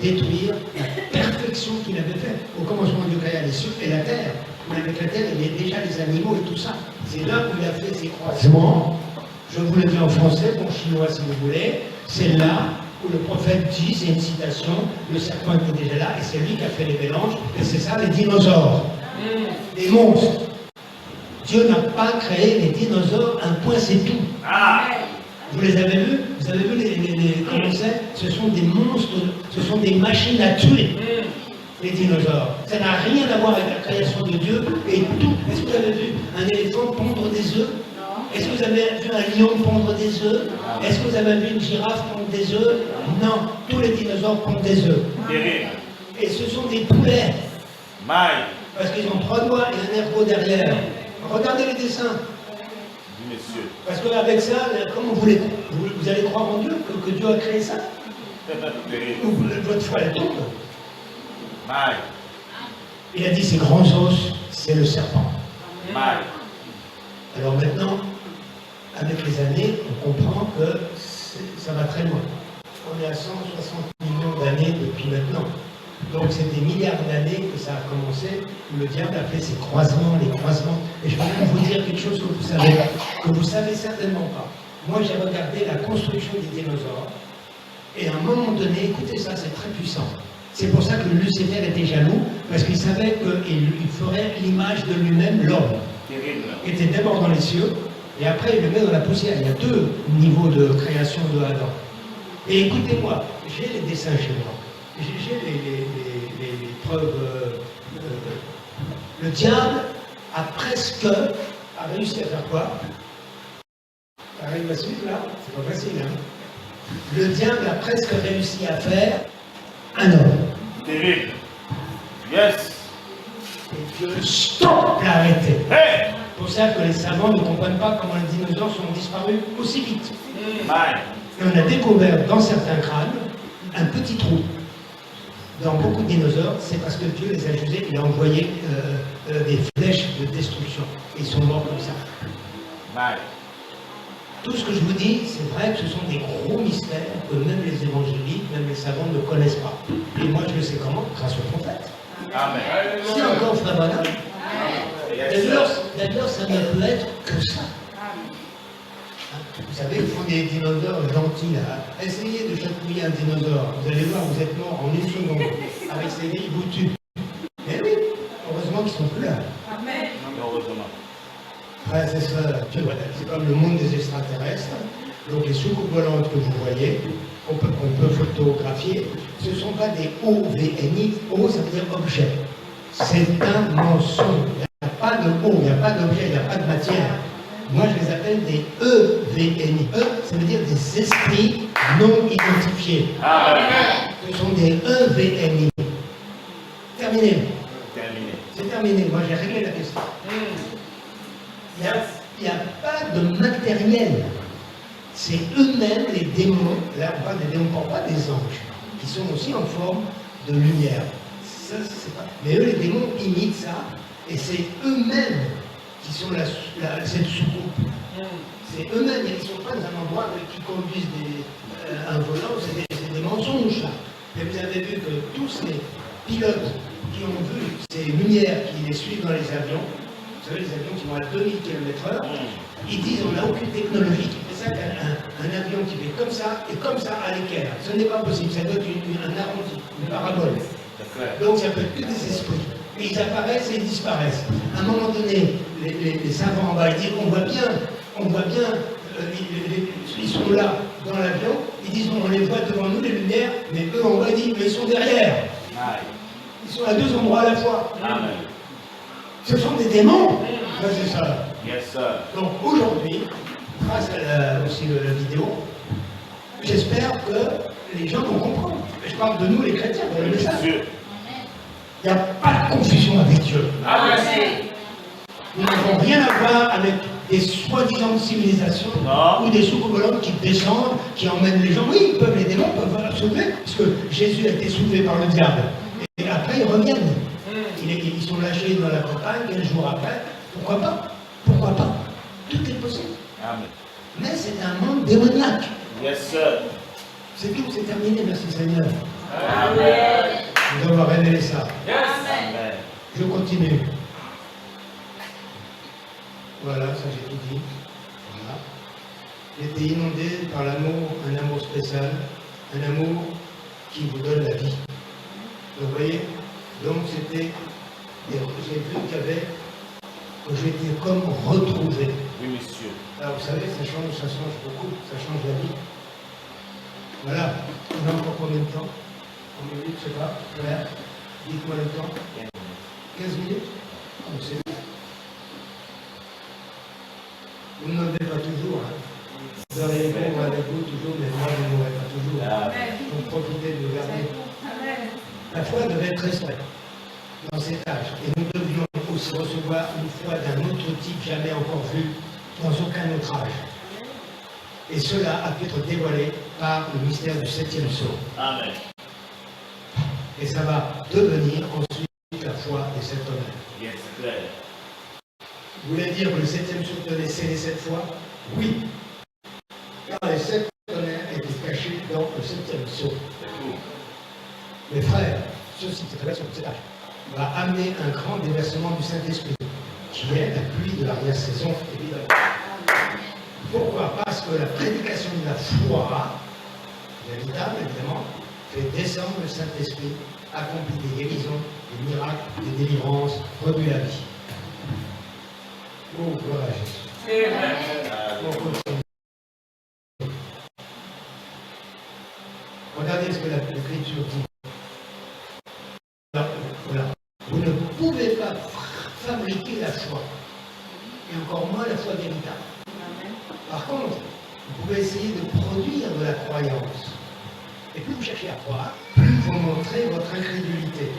détruire la perfection qu'il avait faite. Au commencement, Dieu créa les cieux et la terre. Mais avec la terre, il y avait déjà les animaux et tout ça. C'est là où il a fait ses croisements. Je vous le dis en français, en chinois si vous voulez. C'est là où le prophète dit, c'est une citation, le serpent était déjà là, et c'est lui qui a fait les mélanges, et c'est ça les dinosaures. Les monstres. Dieu n'a pas créé les dinosaures, un point c'est tout. Ah. Vous les avez vus? Vous avez vu comment c'est? Ce sont des monstres, ce sont des machines à tuer, les dinosaures. Ça n'a rien à voir avec la création de Dieu et tout. Est-ce que vous avez vu un éléphant pondre des œufs? Est-ce que vous avez vu un lion pondre des œufs? Est-ce que vous avez vu une girafe pondre des œufs? Non, tous les dinosaures pondent des œufs. Terrible. Et ce sont des poulets, Maï. parce qu'ils ont 3 doigts et un ergot derrière. Regardez les dessins. Monsieur. Parce qu'avec ça, comment vous allez croire en Dieu, que Dieu a créé ça? Terrible. Votre foi, elle tombe. Maï. Il a dit ces grands os, c'est le serpent. Maï. Alors maintenant, avec les années, on comprend que ça va très loin. On est à 160 millions d'années depuis maintenant. Donc c'est des milliards d'années que ça a commencé, où le diable a fait ses croisements, les croisements. Et je vais même vous dire quelque chose que vous savez certainement pas. Moi j'ai regardé la construction des dinosaures, et à un moment donné, écoutez ça, c'est très puissant. C'est pour ça que Lucifer était jaloux, parce qu'il savait qu'il ferait l'image de lui-même, l'homme. Terrible. Il était d'abord dans les cieux, et après il le met dans la poussière. Il y a 2 niveaux de création de Adam. Et écoutez-moi, j'ai les dessins chez moi. J'ai les preuves. Le diable a réussi à faire quoi? Arrive à suivre là? C'est pas facile, hein? Le diable a presque réussi à faire un homme. Terrible. Yes. Et Dieu, stop, l'a arrêté. Hey. C'est pour ça que les savants ne comprennent pas comment les dinosaures sont disparus aussi vite. Maï. Et on a découvert dans certains crânes un petit trou. Dans beaucoup de dinosaures, c'est parce que Dieu les a jugés, il a envoyé des flèches de destruction. Et ils sont morts comme ça. Maï. Tout ce que je vous dis, c'est vrai que ce sont des gros mystères que même les évangéliques, même les savants ne connaissent pas. Et moi, je le sais comment? Grâce au prophète. Amen. Si encore, frère Branham. Yes, D'ailleurs, ça ne peut être que ça. Vous savez, ils font des dinosaures gentils là. Essayez de chatouiller un dinosaure. Vous allez voir, vous êtes mort en 1 seconde. Avec ses dés, il vous tue. Mais oui, heureusement qu'ils sont plus là. Amen. Heureusement. Frères et sœurs, c'est comme le monde des extraterrestres. Donc les soucoupes volantes que vous voyez, qu'on peut photographier, ce ne sont pas des OVNI. O, ça veut dire objet. C'est un mensonge. Il n'y a pas de O, il n'y a pas d'objet, il n'y a pas de matière. Moi, je les appelle des EVNI. E, ça veut dire des esprits non identifiés. Amen. Ce sont des EVNI. Terminé. Terminé. C'est terminé. Moi, j'ai réglé la question. Il n'y a pas de matériel. C'est eux-mêmes les démons, là on parle des démons, pas des anges, qui sont aussi en forme de lumière. Ça, c'est pas... Mais eux, les démons, imitent ça, et c'est eux-mêmes qui sont cette soucoupe. C'est eux-mêmes, ils ne sont pas dans un endroit qui conduisent un volant, c'est des mensonges, là. Mais vous avez vu que tous les pilotes qui ont vu ces lumières qui les suivent dans les avions, vous savez, les avions qui vont à 2000 km/h, ils disent on n'a aucune technologie qui fait ça qu'un avion qui fait comme ça et comme ça à l'équerre. Ce n'est pas possible, ça doit être un arrondi, une parabole. Donc ça peut être que des esprits. Et ils apparaissent et ils disparaissent. À un moment donné, les savants en bas, ils disent on voit bien, ils sont là dans l'avion, ils disent on les voit devant nous les lumières, mais eux en bas ils disent mais ils sont derrière. Ils sont à deux endroits à la fois. Amen. Ce sont des démons, frères et sœurs. Yes, sir. Donc aujourd'hui, grâce à aussi la vidéo, j'espère que les gens vont comprendre. Je parle de nous les chrétiens, dans le message. Il n'y a pas de confusion avec Dieu. Amen. Nous n'avons rien à voir avec des soi-disant civilisations ou des soucoupes qui descendent, qui emmènent les gens. Oui, les démons peuvent soulever, parce que Jésus a été soulevé par le diable. Et après, ils reviennent. Ils sont lâchés dans la campagne, 15 jours après. Pourquoi pas? Pourquoi pas? Tout est possible. Amen. Mais c'est un monde démoniaque. Yes, sir. C'est tout, c'est terminé, merci Seigneur. Amen. Nous avons révélé ça. Amen. Je continue. Voilà, ça j'ai tout dit. Voilà. J'ai été inondé par l'amour, un amour spécial, un amour qui vous donne la vie. Vous voyez? Donc c'était, j'ai vu qu'il y avait, que j'étais comme retrouvé. Oui, monsieur. Alors vous savez, ça change beaucoup, ça change la vie. Voilà, on a encore combien de temps? Combien de minutes, je ne sais pas. Voilà. Dites-moi le temps. 15 minutes? Oh, c'est bien. Vous ne m'avez pas toujours. Hein. Vous aurez répondre avec vous toujours, mais moi je ne m'aurai pas toujours. Donc profitez de garder. La foi devait être restreinte dans cet âge. Et nous devions aussi recevoir une foi d'un autre type jamais encore vu dans aucun autre âge. Et cela a pu être dévoilé par le mystère du 7e sceau. Amen. Et ça va devenir ensuite la foi des 7 tonnerres. Yes, clair. Vous voulez dire que le 7e sceau tenait scellé 7 fois? Oui. Car les 7 tonnerres étaient cachés dans le 7e sceau. Mes frères, ceci, cette révélation de cet âge, va amener un grand déversement du Saint-Esprit, qui est la pluie de l'arrière-saison, évidemment. Pourquoi? Parce que la prédication de la foi, véritable évidemment, fait descendre le Saint-Esprit, accomplit des guérisons, des miracles, des délivrances, remue la vie. Oh, gloire à Jésus. On continue. Regardez ce que l'Écriture dit. Voilà. Vous ne pouvez pas fabriquer la foi, et encore moins la foi véritable. Par contre, vous pouvez essayer de produire de la croyance. Et plus vous cherchez à croire, plus vous montrez votre incrédulité.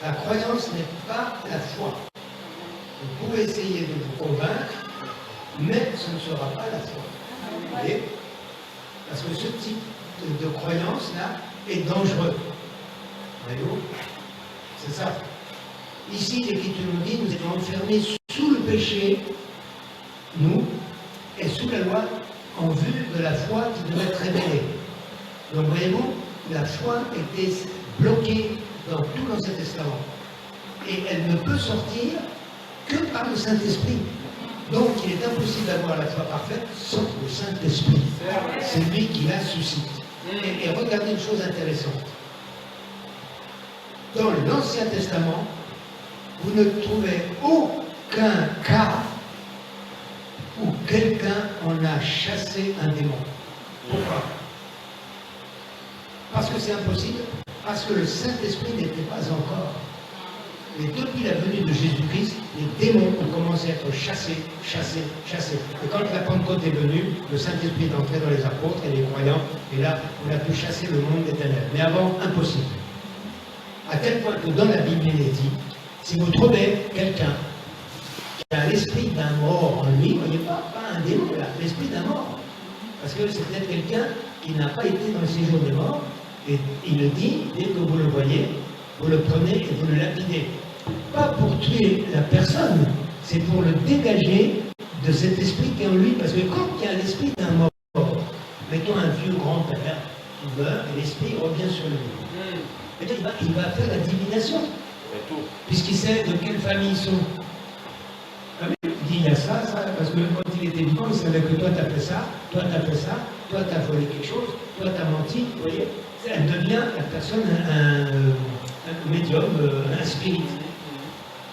La croyance n'est pas la foi. Vous pouvez essayer de vous convaincre, mais ce ne sera pas la foi. Vous voyez? Parce que ce type de croyance-là est dangereux. Voyez-vous? C'est ça. Ici, l'Écriture nous dit, nous étions enfermés sous le péché, nous, et sous la loi, en vue de la foi qui devait être révélée. Donc, voyez-vous, la foi était bloquée dans tout l'Ancien Testament. Et elle ne peut sortir que par le Saint-Esprit. Donc, il est impossible d'avoir la foi parfaite sauf le Saint-Esprit. C'est lui qui la suscite. Et regardez une chose intéressante. Dans l'Ancien Testament, vous ne trouvez aucun cas où quelqu'un en a chassé un démon. Pourquoi? Parce que c'est impossible, parce que le Saint-Esprit n'était pas encore. Et depuis la venue de Jésus-Christ, les démons ont commencé à être chassés. Et quand la Pentecôte est venue, le Saint-Esprit est entré dans les apôtres et les croyants, et là, on a pu chasser le monde des ténèbres. Mais avant, impossible. À tel point que dans la Bible, il est dit, si vous trouvez quelqu'un a l'esprit d'un mort en lui, vous voyez pas un démon là, l'esprit d'un mort. Parce que c'est peut-être quelqu'un qui n'a pas été dans le séjour des morts, et il le dit, dès que vous le voyez, vous le prenez et vous le lapidez. Pas pour tuer la personne, c'est pour le dégager de cet esprit qui est en lui, parce que quand il y a l'esprit d'un mort, mettons un vieux grand-père qui meurt et l'esprit revient sur lui. Il va faire la divination, puisqu'il sait de quelle famille ils sont. Il dit il y a ça, parce que quand il était vivant, il savait que toi tu as fait ça, toi tu as fait ça, toi tu as volé quelque chose, toi tu as menti, vous voyez. Elle devient, la personne, un médium, un spirit.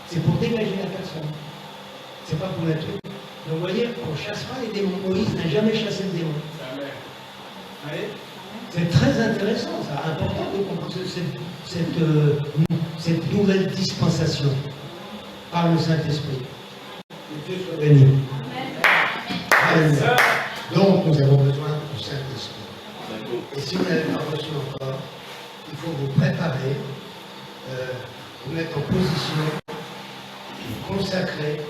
C'est pour dégager la personne. C'est pas pour la tuer. Donc vous voyez, on ne chasse pas les démons. Moïse n'a jamais chassé le démon. C'est très intéressant, ça, important de comprendre cette nouvelle dispensation par le Saint-Esprit. Que Dieu soit béni. Alléluia. Donc nous avons besoin du Saint-Esprit. Et si vous n'avez pas reçu encore, il faut vous préparer, vous mettre en position, vous consacrer,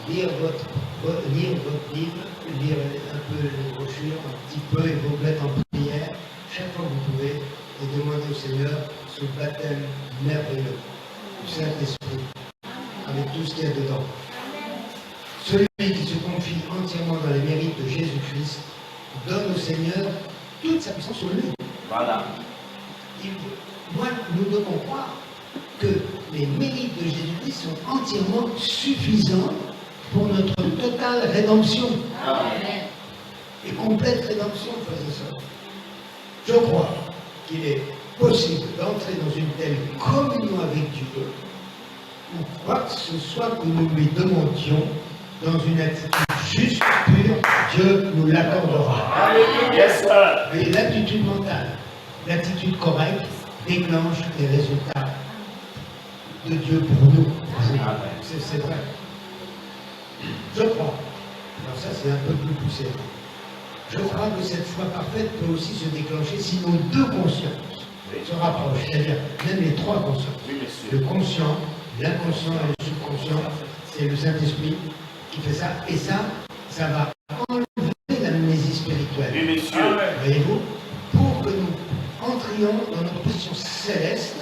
lire votre livre, lire un peu les brochures, un petit peu, et vous mettre en prière chaque fois que vous pouvez, et demander au Seigneur ce baptême merveilleux du Saint-Esprit, avec tout ce qu'il y a dedans. Celui qui se confie entièrement dans les mérites de Jésus-Christ donne au Seigneur toute sa puissance sur lui. Voilà. Nous devons croire que les mérites de Jésus-Christ sont entièrement suffisants pour notre totale rédemption. Amen. Et complète rédemption, frères et sœurs. Je crois qu'il est possible d'entrer dans une telle communion avec Dieu, ou quoi que ce soit que nous lui demandions, dans une attitude juste, pure, Dieu nous l'accordera. Yes, sir. Et l'attitude mentale, l'attitude correcte, déclenche les résultats de Dieu pour nous. C'est vrai. Je crois. Alors ça, c'est un peu plus poussé. Je crois que cette foi parfaite peut aussi se déclencher si nos deux consciences se rapprochent, c'est-à-dire même les trois consciences. Oui, monsieur. Le conscient, l'inconscient et le subconscient, c'est le Saint-Esprit qui fait ça. Et ça va enlever l'amnésie spirituelle. Oui, monsieur. Voyez-vous, pour que nous entrions dans notre position céleste,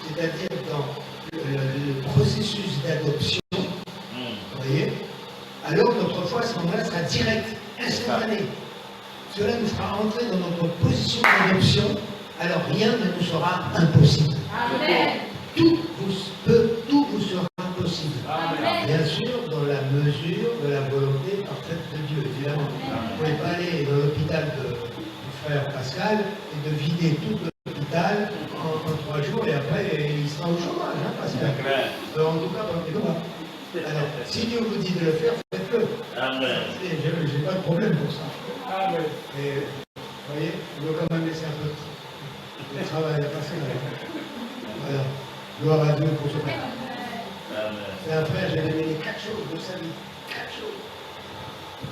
c'est-à-dire dans le processus d'adoption, vous voyez, alors notre foi à ce moment-là sera directe, instantanée. Cela nous fera entrer dans notre position d'adoption, alors rien ne nous sera impossible. Amen. Tout vous sera possible. Amen. Bien sûr, dans la mesure de la volonté parfaite de Dieu, évidemment. Vous ne pouvez pas aller dans l'hôpital du frère Pascal et de vider tout l'hôpital en 3 jours et après il sera au chômage, hein, Pascal. En tout cas, pas moi. Alors, si Dieu vous dit de le faire, faites-le. Amen. Je n'ai pas de problème pour ça. Amen. Et vous voyez, il doit quand même laisser un peu de travail à passer. Voilà. Gloire à Dieu pour ce frère. C'est un frère, j'ai révélé 4 choses de sa vie. 4 choses.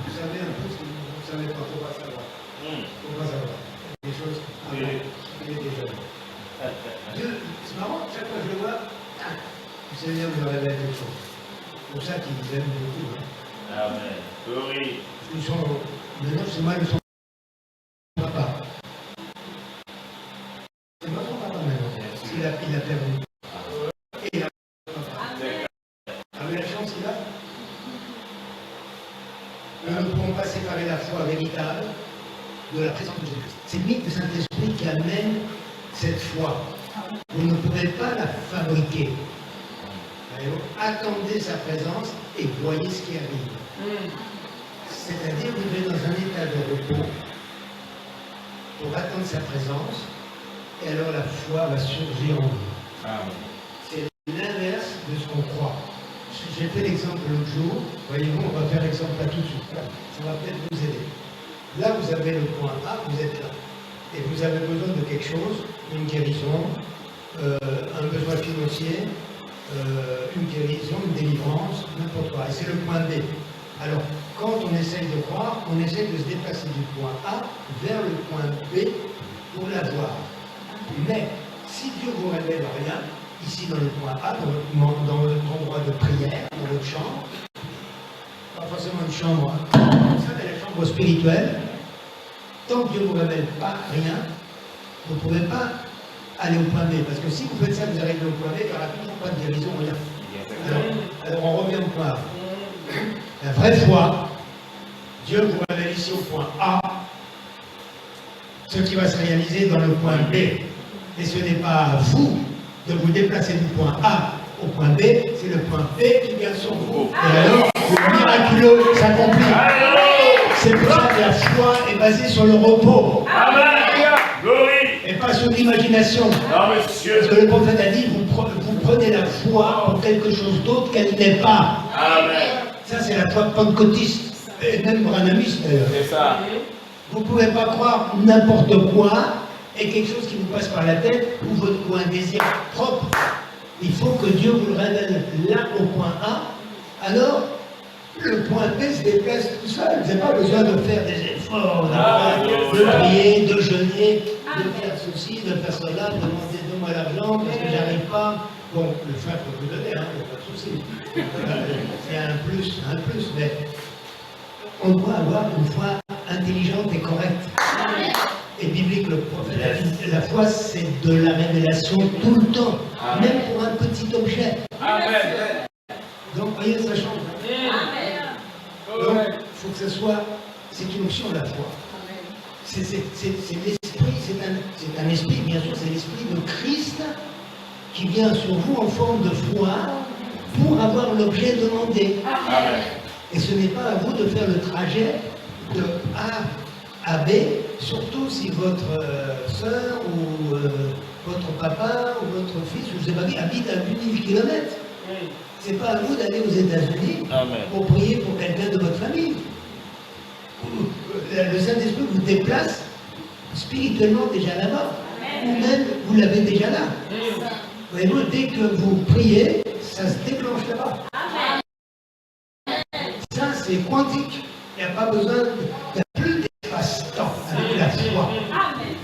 Vous savez un peu ce que vous ne savez pas, il ne faut pas savoir. Il ne faut pas savoir. Des choses avant. Il est déjà. Dieu, c'est marrant, chaque fois que je le vois, le Seigneur me révèle quelque chose. C'est pour ça qu'il vous aime beaucoup. Hein. Amen. Glory. Ils sont, maintenant, c'est moi, ils sont papa. C'est pas son papa maintenant. Il a perdu. Et il a papa. Vous avez la chance qu'il a. Nous ne pouvons pas séparer la foi véritable de la présence de Jésus. C'est lui, le Saint-Esprit, qui amène cette foi. Vous ne pouvez pas la fabriquer. Attendez sa présence et voyez ce qui arrive. C'est-à-dire, vous êtes dans un état de repos pour attendre sa présence, et alors la foi va surgir en vous. C'est l'inverse de ce qu'on croit. J'ai fait l'exemple l'autre jour, voyez-vous, on va faire l'exemple là tout de suite. Ça va peut-être vous aider. Là, vous avez le point A, vous êtes là. Et vous avez besoin de quelque chose, une guérison, un besoin financier, une guérison, une délivrance, n'importe quoi. Et c'est le point B. Alors, quand on essaye de croire, on essaye de se déplacer du point A vers le point B pour l'avoir. Mais, si Dieu ne vous révèle rien, ici dans le point A, dans votre endroit de prière, dans votre chambre, pas forcément une chambre, ça c'est la chambre spirituelle. Tant que Dieu ne vous révèle pas rien, vous ne pouvez pas aller au point B. Parce que si vous faites ça, vous arrivez au point B, il n'y aura toujours pas de guérison, rien. Alors on revient au point A. La vraie foi, Dieu vous révèle ici au point A ce qui va se réaliser dans le point B. Et ce n'est pas à vous de vous déplacer du point A au point B, c'est le point B qui vient sur vous. Et alors, le miraculeux s'accomplit. C'est pour ça que la foi est basée sur le repos. Amen. Glory. Et pas sur l'imagination. Non, monsieur. Parce que le prophète a dit, vous prenez la foi pour quelque chose d'autre qu'elle n'est pas. Amen. Ça, c'est la foi pentecôtiste. Et même branhamiste, d'ailleurs. C'est ça. Vous ne pouvez pas croire n'importe quoi et quelque chose qui vous passe par la tête ou un désir propre. Il faut que Dieu vous le révèle là au point A. Alors, le point B se déplace tout seul. Vous n'avez pas besoin de faire des efforts, de prier, de jeûner, de faire ceci, de faire cela, de demander donne-moi l'argent parce que j'arrive pas. Bon, le frère peut vous donner, il n'y a pas de souci. C'est un plus, mais on doit avoir une foi intelligente et correcte. Et biblique, le prophète a dit, la foi c'est de la révélation tout le temps, même pour un petit objet. Amen. Donc, voyez, ça change. Donc, il faut que ce soit, c'est une option la foi. C'est l'esprit, c'est un esprit, bien sûr, c'est l'esprit de Christ qui vient sur vous en forme de foi pour avoir l'objet demandé. Amen. Et ce n'est pas à vous de faire le trajet de A à B, surtout si votre soeur ou votre papa ou votre fils, ou je sais pas qui, habite à 8000 km. Ce n'est pas à vous d'aller aux États-Unis pour prier pour quelqu'un de votre famille. Le Saint-Esprit vous déplace spirituellement déjà là-bas. Ou même vous l'avez déjà là. Voyez-vous, dès que vous priez, ça se déclenche là-bas. Ça, c'est quantique. Il n'y a pas besoin, il n'y a plus d'espace-temps avec la foi.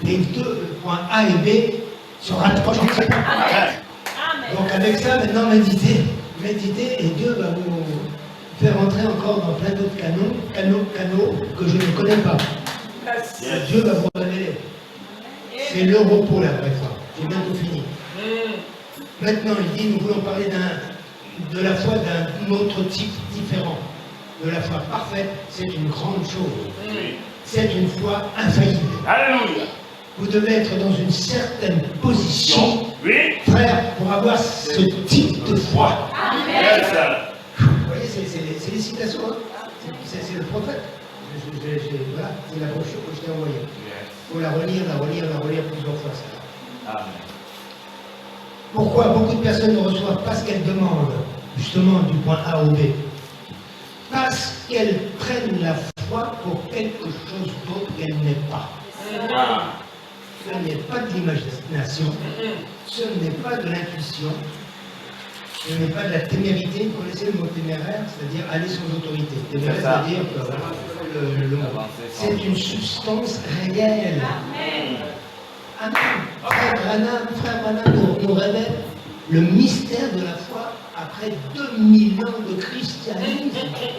Les deux points A et B se rapprochent entre eux. Donc avec ça, maintenant, méditez, et Dieu va vous faire entrer encore dans plein d'autres canaux que je ne connais pas. Dieu va vous révéler. C'est le repos, la vraie foi. J'ai bientôt fini. Maintenant, il dit, nous voulons parler de la foi d'un autre type différent. De la foi parfaite, c'est une grande chose. C'est une foi infaillible. Alléluia. Vous devez être dans une certaine position, frère, pour avoir ce type de foi. Yes, sir. Vous voyez, c'est les citations. Hein. C'est le prophète. Voilà, c'est la brochure que je t'ai envoyée. Il faut la relire plusieurs fois. Ça. Amen. Pourquoi beaucoup de personnes ne reçoivent pas ce qu'elles demandent, justement, du point A au B? Parce qu'elles prennent la foi pour quelque chose d'autre qu'elle n'est pas. Ce n'est pas de l'imagination, ce n'est pas de l'intuition, ce n'est pas de la témérité. Vous connaissez le mot téméraire, c'est-à-dire aller sans autorité. Téméraire, c'est-à-dire que c'est une substance réelle. Amen. Frère Branham nous révèle le mystère de la foi après 2000 ans de christianisme.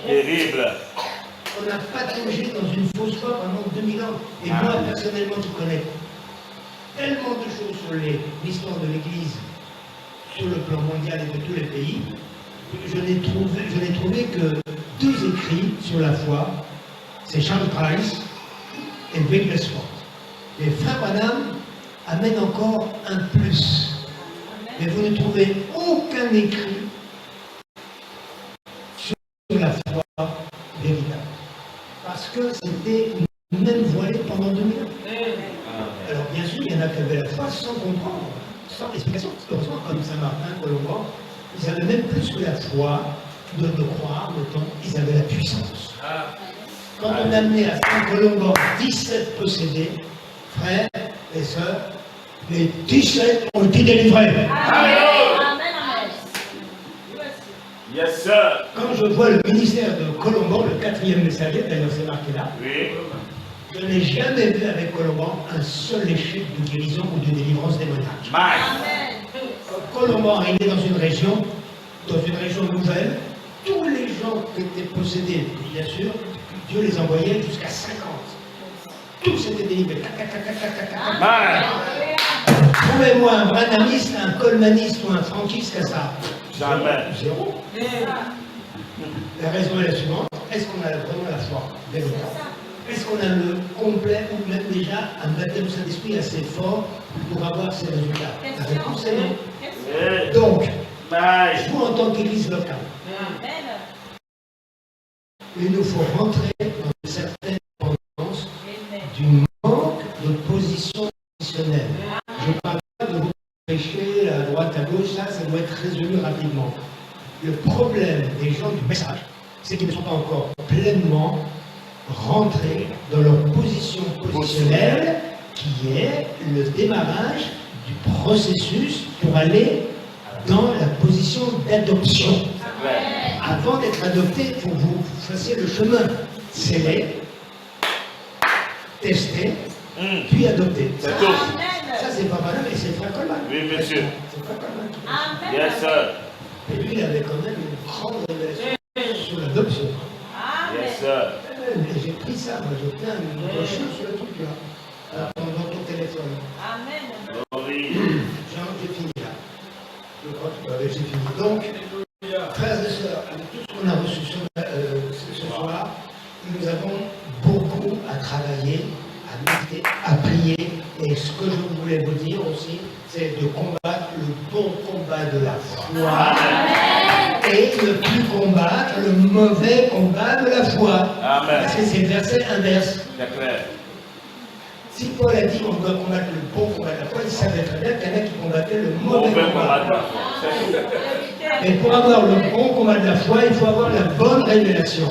Terrible. On n'a pas plongé dans une fausse foi pendant 2000 ans. Et moi, personnellement, je connais tellement de choses sur l'histoire de l'Église, sur le plan mondial et de tous les pays, je n'ai trouvé que deux écrits sur la foi, c'est Charles Price et Wigglesworth. Mais Frère Branham amène encore un plus. Mais vous ne trouvez aucun écrit sur la foi véritable. Parce que c'était même voilé pendant 2000 ans. Alors bien sûr, il y en a qui avaient la foi sans comprendre, sans explication. Heureusement, comme Saint-Martin, Colomban, ils avaient même plus que la foi de croire, autant ils avaient la puissance. Quand on amenait à Saint-Colomban 17 possédés, frères et sœurs, les 17 ont été délivrés. Amen. Yes, sir. Quand je vois le ministère de Colomban, le 4e messager, d'ailleurs c'est marqué là, je n'ai jamais vu avec Colomban un seul échec de guérison ou de délivrance démoniaque. Colomban arrivait dans une région nouvelle, tous les gens qui étaient possédés, bien sûr, Dieu les envoyait jusqu'à 50. Tous étaient délivrés. Amen. Trouvez-moi un branamiste, un colmaniste ou un franquiste à ça. Jamais. Zéro. La raison est la suivante. Est-ce qu'on a vraiment la foi? Est-ce qu'on a le complet ou même déjà un baptême du Saint-Esprit assez fort pour avoir ces résultats? La réponse est non. Donc, vous en tant qu'église locale, il nous faut rentrer dans une certaine tendance du manque de position positionnelle. Je ne parle pas de vous prêcher à droite, à gauche, ça doit être résolu rapidement. Le problème des gens du message, c'est qu'ils ne sont pas encore pleinement rentrés dans leur position positionnelle, qui est le démarrage du processus pour aller dans la position d'adoption. Avant d'être adopté, il faut que vous fassiez le chemin. Sceller, tester, puis adopter. C'est tout. Ça, c'est pas mal, mais c'est Frère Coleman. Oui, monsieur. C'est Frère Coleman. Yes, sir. Et lui, il avait quand même une grande révélation sur l'adoption. Yes, sir. Et j'ai pris ça, moi, j'ai plein de brochures sur le truc là. Alors, dans ton téléphone. Glory. Jean, j'ai fini là. Je crois que j'ai fini. Donc, frères et sœurs, avec tout ce qu'on a reçu ce soir, nous avons beaucoup à travailler, à méditer, à prier. Et ce que je voulais vous dire aussi, c'est de combattre le bon combat de la foi. Et ne plus combattre le mauvais combat de la foi. Amen. Parce que c'est le verset inverse. C'est clair. Si Paul a dit qu'on doit combattre le bon combat de la foi, il savait très bien qu'il y en a qui combattaient le mauvais combat de la foi. C'est tout. Et pour avoir le bon combat de la foi, il faut avoir la bonne révélation.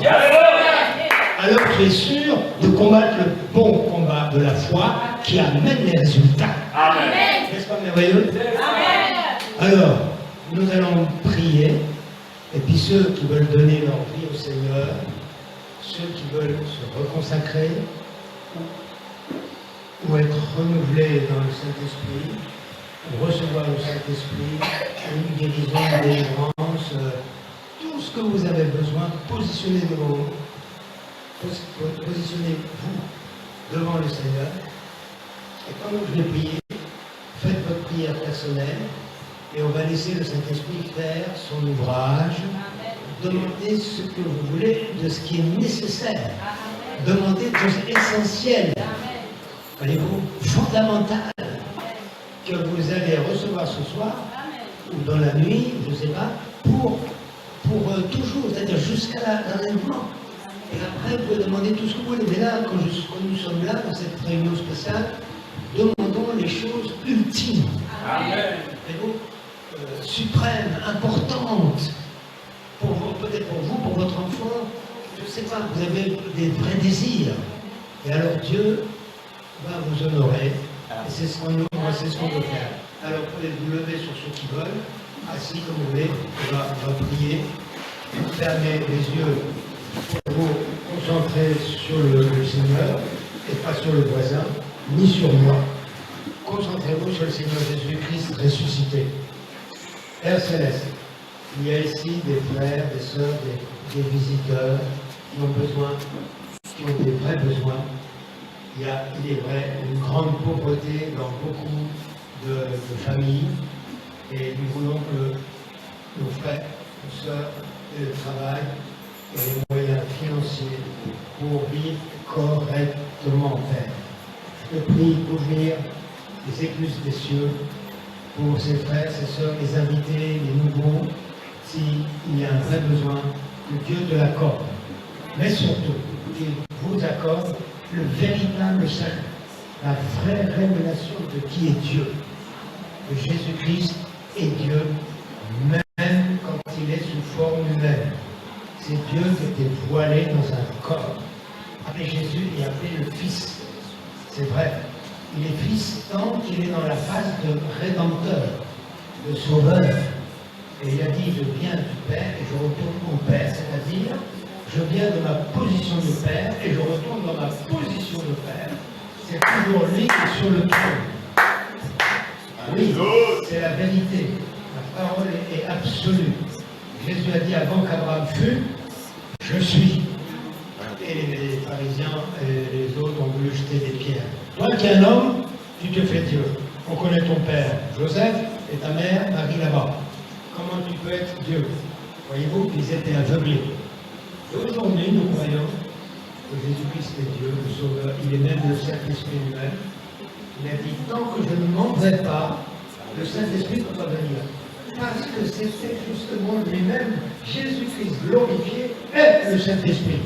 Alors tu es sûr de combattre le bon combat de la foi qui amène les résultats. Amen. N'est-ce pas merveilleux? Alors, nous allons prier. Et puis ceux qui veulent donner leur vie au Seigneur, ceux qui veulent se reconsacrer, ou être renouvelés dans le Saint-Esprit, ou recevoir le Saint-Esprit, une guérison, une délivrance, tout ce que vous avez besoin, positionnez-vous devant le Seigneur. Et pendant que je vais prier, faites votre prière personnelle. Et on va laisser le Saint-Esprit faire son ouvrage. Demandez ce que vous voulez de ce qui est nécessaire. Demandez des choses essentielles. Voyez-vous, fondamentales que vous allez recevoir ce soir ou dans la nuit, je ne sais pas, pour toujours, c'est-à-dire jusqu'à l'enlèvement. Et après, vous pouvez demander tout ce que vous voulez. Mais là, quand nous sommes là, dans cette réunion spéciale, demandons les choses ultimes. Voyez-vous, suprême, importante, pour vous, peut-être pour vous, pour votre enfant, je ne sais pas, vous avez des vrais désirs. Et alors Dieu va vous honorer, et c'est ce qu'on veut faire. Alors vous pouvez vous lever sur ceux qui veulent, assis comme vous voulez, on va prier, fermez les yeux pour vous concentrer sur le Seigneur, et pas sur le voisin, ni sur moi. Concentrez-vous sur le Seigneur Jésus-Christ ressuscité. Père Céleste, il y a ici des frères, des sœurs, des visiteurs qui ont besoin, qui ont des vrais besoins. Il est vrai, une grande pauvreté dans beaucoup de familles. Et nous voulons que nos frères, nos sœurs aient le travail et les moyens financiers pour vivre correctement, Père. Je te prie d'ouvrir les écluses des cieux pour ces frères, ces sœurs, les invités, les nouveaux, s'il y a un vrai besoin, que Dieu te l'accorde. Mais surtout, qu'il vous accorde le véritable salut, la vraie révélation de qui est Dieu. Que Jésus-Christ est Dieu, même quand il est sous forme humaine. C'est Dieu qui était voilé dans un corps. Appelé Jésus et appelé le Fils. C'est vrai. Il est Fils tant qu'il est dans la phase de rédempteur, de sauveur. Et il a dit, je viens du Père et je retourne au Père. C'est-à-dire, je viens de ma position de Père et je retourne dans ma position de Père. C'est toujours lui qui est sur le trône. Oui, c'est la vérité. La parole est absolue. Jésus a dit avant qu'Abraham fût, je suis. Et les pharisiens et les autres ont voulu jeter des pierres. Toi qui es un homme, tu te fais Dieu. On connaît ton père Joseph et ta mère Marie là-bas. Comment tu peux être Dieu? Voyez-vous, ils étaient aveuglés. Et aujourd'hui, nous croyons que Jésus-Christ est Dieu, le Sauveur. Il est même le Saint-Esprit lui-même. Il a dit, tant que je ne m'en vais pas, le Saint-Esprit ne peut pas venir. Parce que c'était justement lui-même, Jésus-Christ glorifié, est le Saint-Esprit.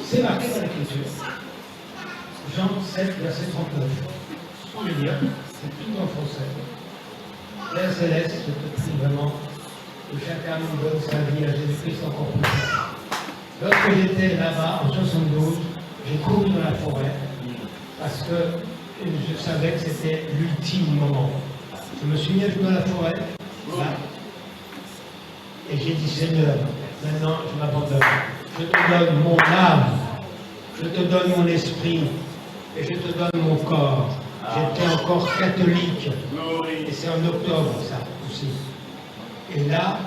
C'est marqué dans l'Écriture. Jean 7, verset 39. Je peux le lire, c'est tout en français. Père Céleste, je te prie vraiment que chacun nous donne sa vie à Jésus-Christ encore plus. Lorsque j'étais là-bas, en 72, j'ai couru dans la forêt parce que je savais que c'était l'ultime moment. Je me suis mis à jouer dans la forêt, là, et j'ai dit, Seigneur, maintenant je m'abandonne. Je te donne mon âme, je te donne mon esprit, et je te donne mon corps. J'étais encore catholique, et c'est en octobre, ça aussi. Et là,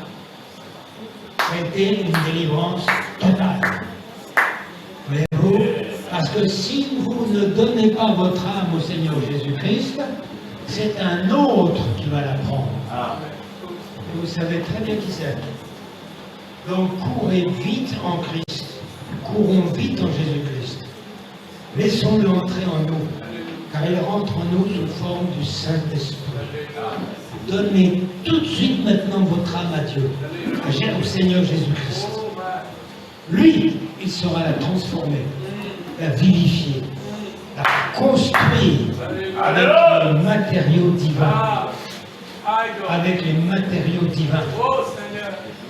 ça a été une délivrance totale. Voyez-vous, parce que si vous ne donnez pas votre âme au Seigneur Jésus-Christ, c'est un autre qui va la prendre. Et vous savez très bien qui c'est. Donc courez vite en Christ, courons vite en Jésus-Christ. Laissons-le entrer en nous, car il rentre en nous sous forme du Saint-Esprit. Donnez tout de suite maintenant votre âme à Dieu, au Seigneur Jésus-Christ. Lui, il saura la transformer, la vivifier, la construire avec les matériaux divins. Avec les matériaux divins.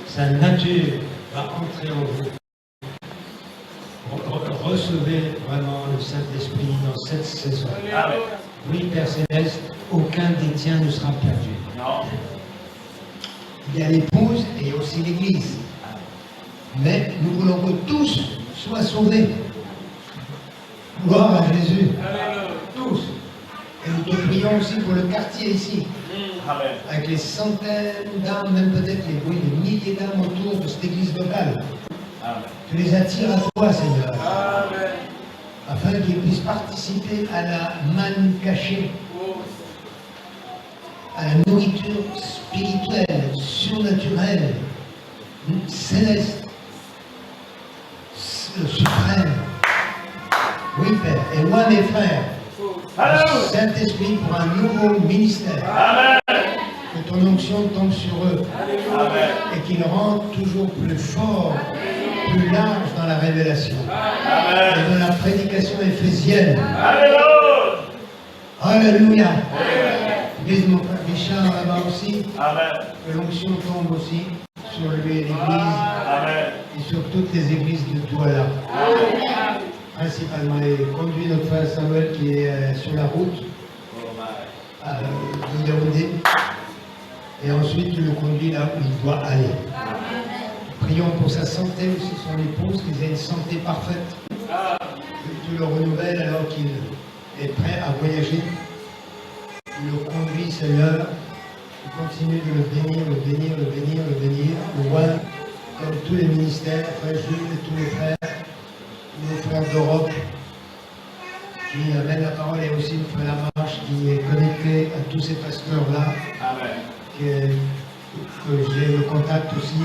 Sa nature va entrer en vous. Recevez vraiment le Saint-Esprit dans cette saison. Amen. Oui, Père Céleste, aucun des tiens ne sera perdu. Non. Il y a l'épouse et aussi l'Église. Mais nous voulons que tous soient sauvés. Gloire à Jésus. Tous. Et nous te prions aussi pour le quartier ici. Amen. Avec les centaines d'âmes, même peut-être les milliers d'âmes autour de cette église locale. Amen. Tu les attires à toi, Seigneur. Amen. Afin qu'ils puissent participer à la manne cachée, à la nourriture spirituelle, surnaturelle, céleste, suprême. Oui, Père. Et moi, mes frères, le Saint-Esprit pour un nouveau ministère. Amen. Que ton onction tombe sur eux. Amen. Et qu'ils rentrent toujours plus fort, plus large dans la révélation. Amen. Et dans la prédication éphésienne. Alléluia. Alléluia. L'église, mon frère Richard, là-bas aussi. Amen. Que l'onction tombe aussi sur lui et l'église. Amen. Et sur toutes les églises de Douala. Principalement, et conduit notre frère Samuel qui est sur la route de Yaoundé. Et ensuite, tu le conduis là où il doit aller. Prions pour sa santé aussi, son épouse, qu'il ait une santé parfaite. Tu le renouvelles alors qu'il est prêt à voyager. Tu le conduis, Seigneur. Tu continues de le bénir, le bénir, le bénir, le bénir. Loin, comme tous les ministères, frère Jules et tous les frères, nos frères d'Europe qui amènent la parole, et aussi le frère Lamarche qui est connecté à tous ces pasteurs-là. Amen. Que j'ai le contact aussi.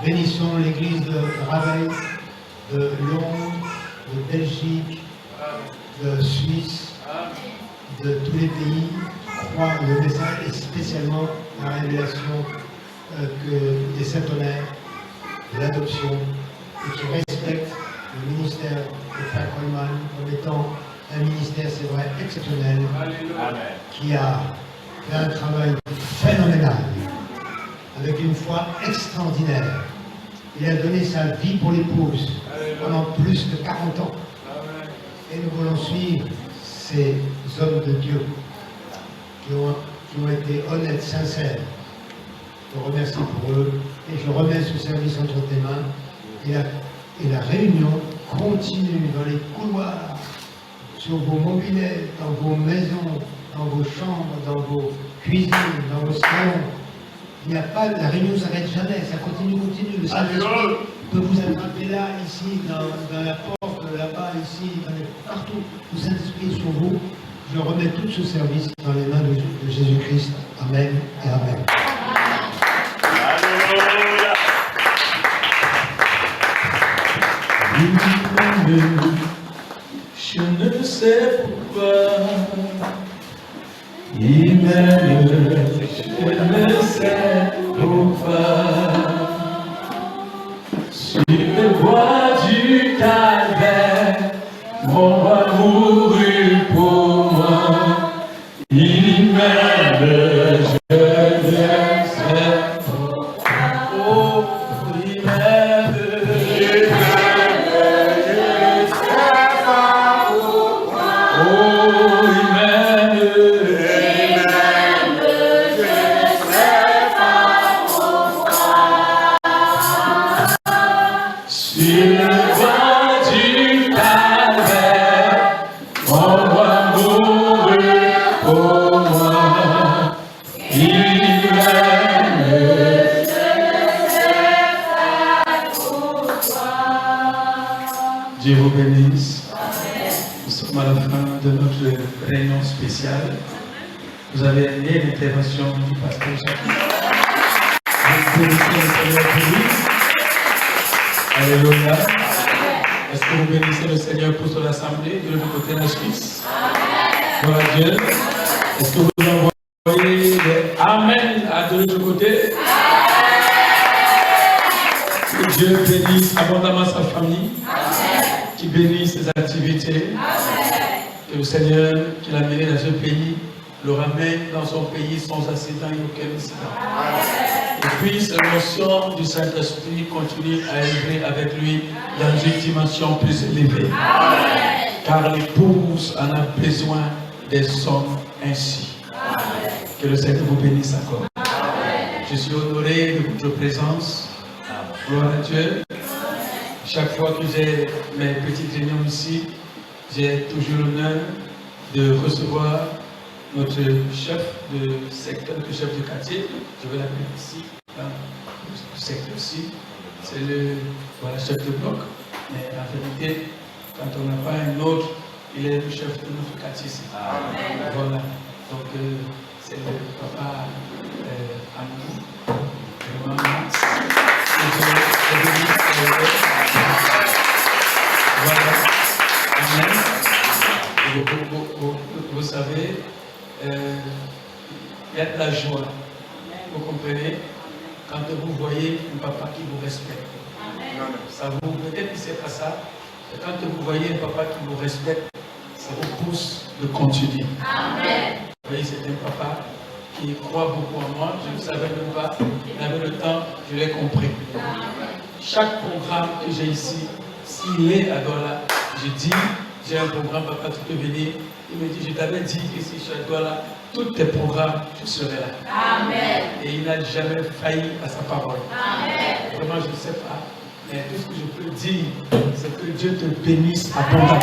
Bénissons l'église de Ravel, de Londres, de Belgique, de Suisse, de tous les pays. Croire le message et spécialement la révélation des Saint-Honneurs, de l'adoption, et qui respecte le ministère de Frère Coleman comme étant un ministère, c'est vrai, exceptionnel, Amen. qui a fait un travail phénoménal, avec une foi extraordinaire. Il a donné sa vie pour l'épouse pendant plus de 40 ans. Et nous voulons suivre ces hommes de Dieu qui ont été honnêtes, sincères. Je te remercie pour eux et je remets ce service entre tes mains. Et la réunion continue dans les couloirs, sur vos mobilettes, dans vos maisons, dans vos chambres, dans vos cuisines, dans vos salons. Il n'y a pas, la réunion ne s'arrête jamais, ça continue. Le Saint-Esprit peut vous attraper là, ici, dans la porte, là-bas, ici, partout. Le Saint-Esprit est sur vous. Je remets tout ce service dans les mains de Jésus-Christ. Amen et Amen. Alléluia. Je ne sais pourquoi il m'aime, je ne sais pourquoi. Sur les voies du calvaire, mon roi mourut pour moi. Il m'aime, je ne sais pourquoi. Oh, il m'aime, Dieu vous bénisse. Nous sommes à la fin de notre réunion spéciale. Vous avez aimé l'intervention du pasteur Jacques. Vous bénissez le Seigneur pour lui. Alléluia. Est-ce que vous bénissez le Seigneur pour son assemblée de l'autre côté de la Suisse? Gloire à Dieu. Est-ce que vous envoyez des Amen de l'autre côté? Que Dieu bénisse abondamment sa famille. Qui bénisse ses activités. Que le Seigneur qui l'a mené dans ce pays le ramène dans son pays sans accident et aucun incident. Et puisse l'émotion du Saint-Esprit continuer à élever avec lui dans une dimension plus élevée. Car l'épouse en a besoin des hommes ainsi. Que le Seigneur vous bénisse encore. Je suis honoré de votre présence. Gloire à Dieu. Chaque fois que j'ai mes petites réunions ici, j'ai toujours l'honneur de recevoir notre chef de secteur, notre chef de quartier. Je vais l'appeler ici, dans le secteur ici. C'est le chef de bloc. Mais en vérité, quand on n'a pas un autre, il est le chef de notre quartier ici. Voilà. Donc, c'est le papa Amour, le maman. Voilà. Amen. Vous savez, il y a de la joie. Vous comprenez? Quand vous voyez un papa qui vous respecte. Ça vous, peut-être que c'est pas ça. Quand vous voyez un papa qui vous respecte, ça vous pousse de continuer. Amen. Vous voyez, c'est un papa qui croit beaucoup en moi. Je ne savais même pas. Mais avec le temps, je l'ai compris. Chaque programme que j'ai ici, s'il est à Douala, je dis, j'ai un programme, papa, tu peux venir. Il me dit, je t'avais dit que si je suis à Douala, tous tes programmes, je serai là. Amen. Et il n'a jamais failli à sa parole. Amen. Vraiment, je ne sais pas. Mais tout ce que je peux dire, c'est que Dieu te bénisse abondamment.